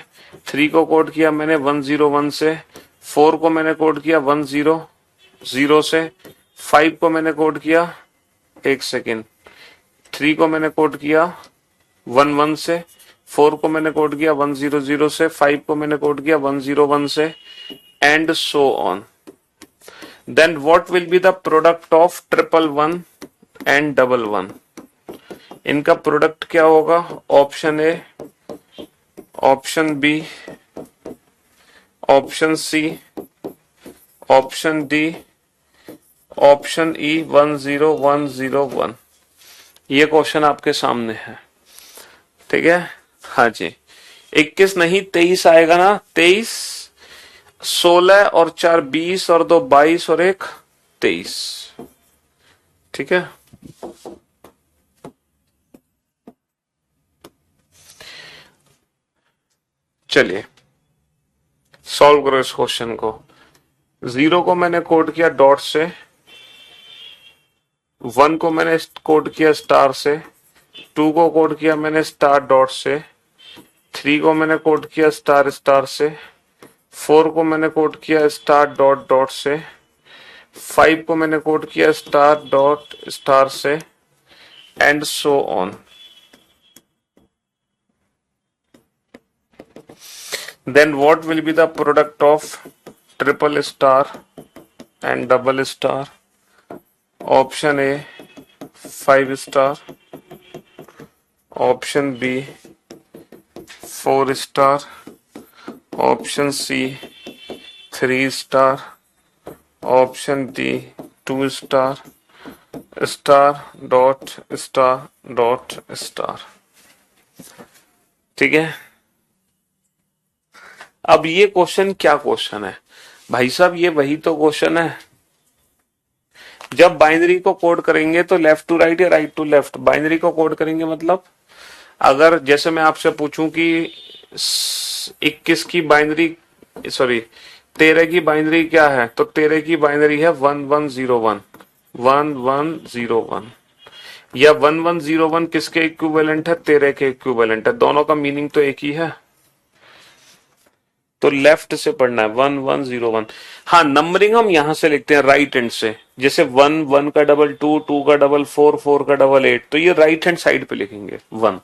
3 को कोड किया मैंने 101 से, 4 को मैंने कोड किया 100 से, 5 को मैंने कोड किया, एक सेकेंड, 3 को मैंने कोड किया 11 से, 4 को मैंने कोड किया 100 से, 5 को मैंने कोड किया 101 से, and so on. Then what will be the product of 111 and 11? इनका प्रोडक्ट क्या होगा? Option A, option B, option C, option D, option E 10101। ये क्वेश्चन आपके सामने है, ठीक है। हाँ जी, 21 नहीं 23 आएगा ना, 23, 16 और 4 20 और 2 22 और 1 23, ठीक है। चलिए सॉल्व करो इस क्वेश्चन को। 0 को मैंने कोड किया डॉट से, 1 को मैंने कोड किया स्टार से, 2 को कोड किया मैंने स्टार डॉट से, 3 को मैंने कोड किया स्टार स्टार से, 4 को मैंने कोड किया स्टार डॉट डॉट से, 5 को मैंने कोड किया स्टार डॉट स्टार से, and so on. Then what will be the product of triple star and double star? Option A 5 star, option B 4 star, option C 3 star, option D 2 star, star dot star dot star। ठीक है। अब ये question क्या question है भाई साहब? ये वही तो क्वेश्चन है, जब बाइनरी को कोड करेंगे तो लेफ्ट टू राइट या राइट टू लेफ्ट। बाइनरी को कोड करेंगे मतलब, अगर जैसे मैं आपसे पूछूं कि 21 की बाइनरी, सॉरी 13 की बाइनरी क्या है, तो 13 की बाइनरी है 1101, 1101, या 1101 किसके इक्विवेलेंट है? 13 के इक्विवेलेंट है। दोनों का मीनिंग तो एक ही है, तो लेफ्ट से पढ़ना है 1101। हाँ, नंबरिंग हम यहां से लिखते हैं राइट हैंड से, जैसे 1 1 का डबल 2 2 का डबल 4 4 का डबल 8, तो ये राइट हैंड साइड पे लिखेंगे। 1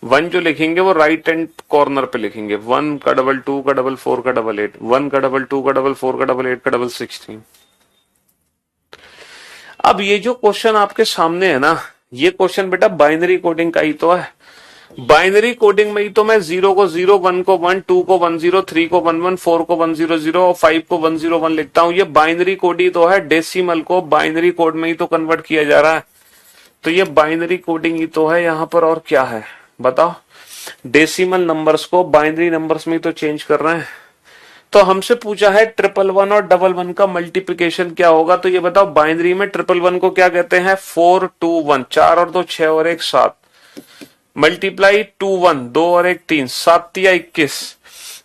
1 जो लिखेंगे वो राइट हैंड कॉर्नर पे लिखेंगे। 1 का डबल 2 का डबल 4 का डबल 8, 1 का डबल 2 का डबल 4 का डबल 8 का डबल 16। अब ये जो क्वेश्चन आपके सामने है ना, ये क्वेश्चन बेटा बाइनरी कोडिंग का ही तो है। बाइनरी कोडिंग में ही तो मैं 0 को 0, 1 को 1, 2 को 1 0, 3 को 1 1, 4 को 1 0 0 और 5 को 1 0 1 लिखता हूं। ये बाइनरी कोड ही तो है, डेसिमल को बाइनरी कोड में ही तो कन्वर्ट किया जा रहा है। तो ये बाइनरी कोडिंग ही तो है यहाँ पर, और क्या है बताओ। डेसिमल नंबर्स को बाइनरी नंबर्स में ही तो चेंज कर रहे हैं। तो हमसे पूछा है 111 और 11 का मल्टीप्लिकेशन क्या होगा, तो ये बताओ बाइनरी में 111 को क्या कहते हैं, 4 2 1, 4 और 2 6 और 1 7, मल्टीप्लाई 2 1, 2 और 1 3, 7 या 21।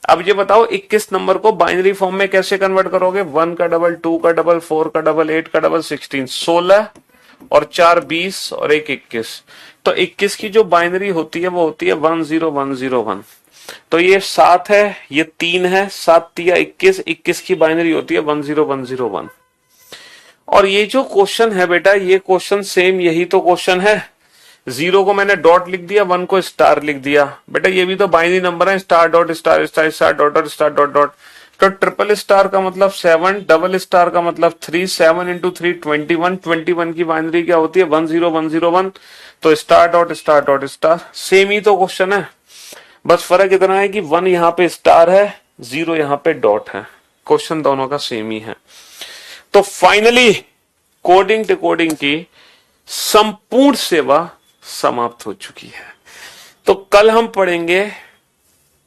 अब ये बताओ 21 नंबर को बाइनरी फॉर्म में कैसे कन्वर्ट करोगे, 1 का डबल, 2 का डबल, 4 का डबल, 8 का डबल, 16, 16 और 4 20 और 1 21। तो 21 की जो बाइनरी होती है वो होती है 10101। तो ये 7 है, ये 3 है, 7 या 21, 21 की बाइनरी होती है 10101। और ये जो क्वेश्चन है बेटा, ये क्वेश्चन सेम यही तो क्वेश्चन है। 0 को मैंने डॉट लिख दिया, 1 को स्टार लिख दिया। बेटा ये भी तो बाइनरी नंबर है, star dot star star star dot dot star dot dot. तो ट्रिपल स्टार का मतलब 7, डबल स्टार का मतलब 3, 7 इंटू 3 21, 21 की बाइनरी क्या होती है 10101। तो स्टार डॉट स्टार, सेम ही तो क्वेश्चन है, बस फर्क इतना है कि 1 यहाँ पे स्टार है, 0 यहाँ पे डॉट है। क्वेश्चन दोनों का सेम ही है। तो फाइनली कोडिंग डिकोडिंग की संपूर्ण सेवा समाप्त हो चुकी है। तो कल हम पढ़ेंगे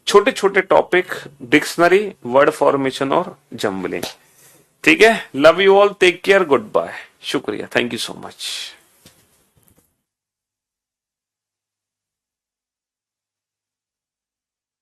छोटे छोटे टॉपिक, डिक्शनरी, वर्ड फॉर्मेशन और जम्बलिंग। ठीक है, love you all, take care, goodbye, शुक्रिया, थैंक यू सो मच।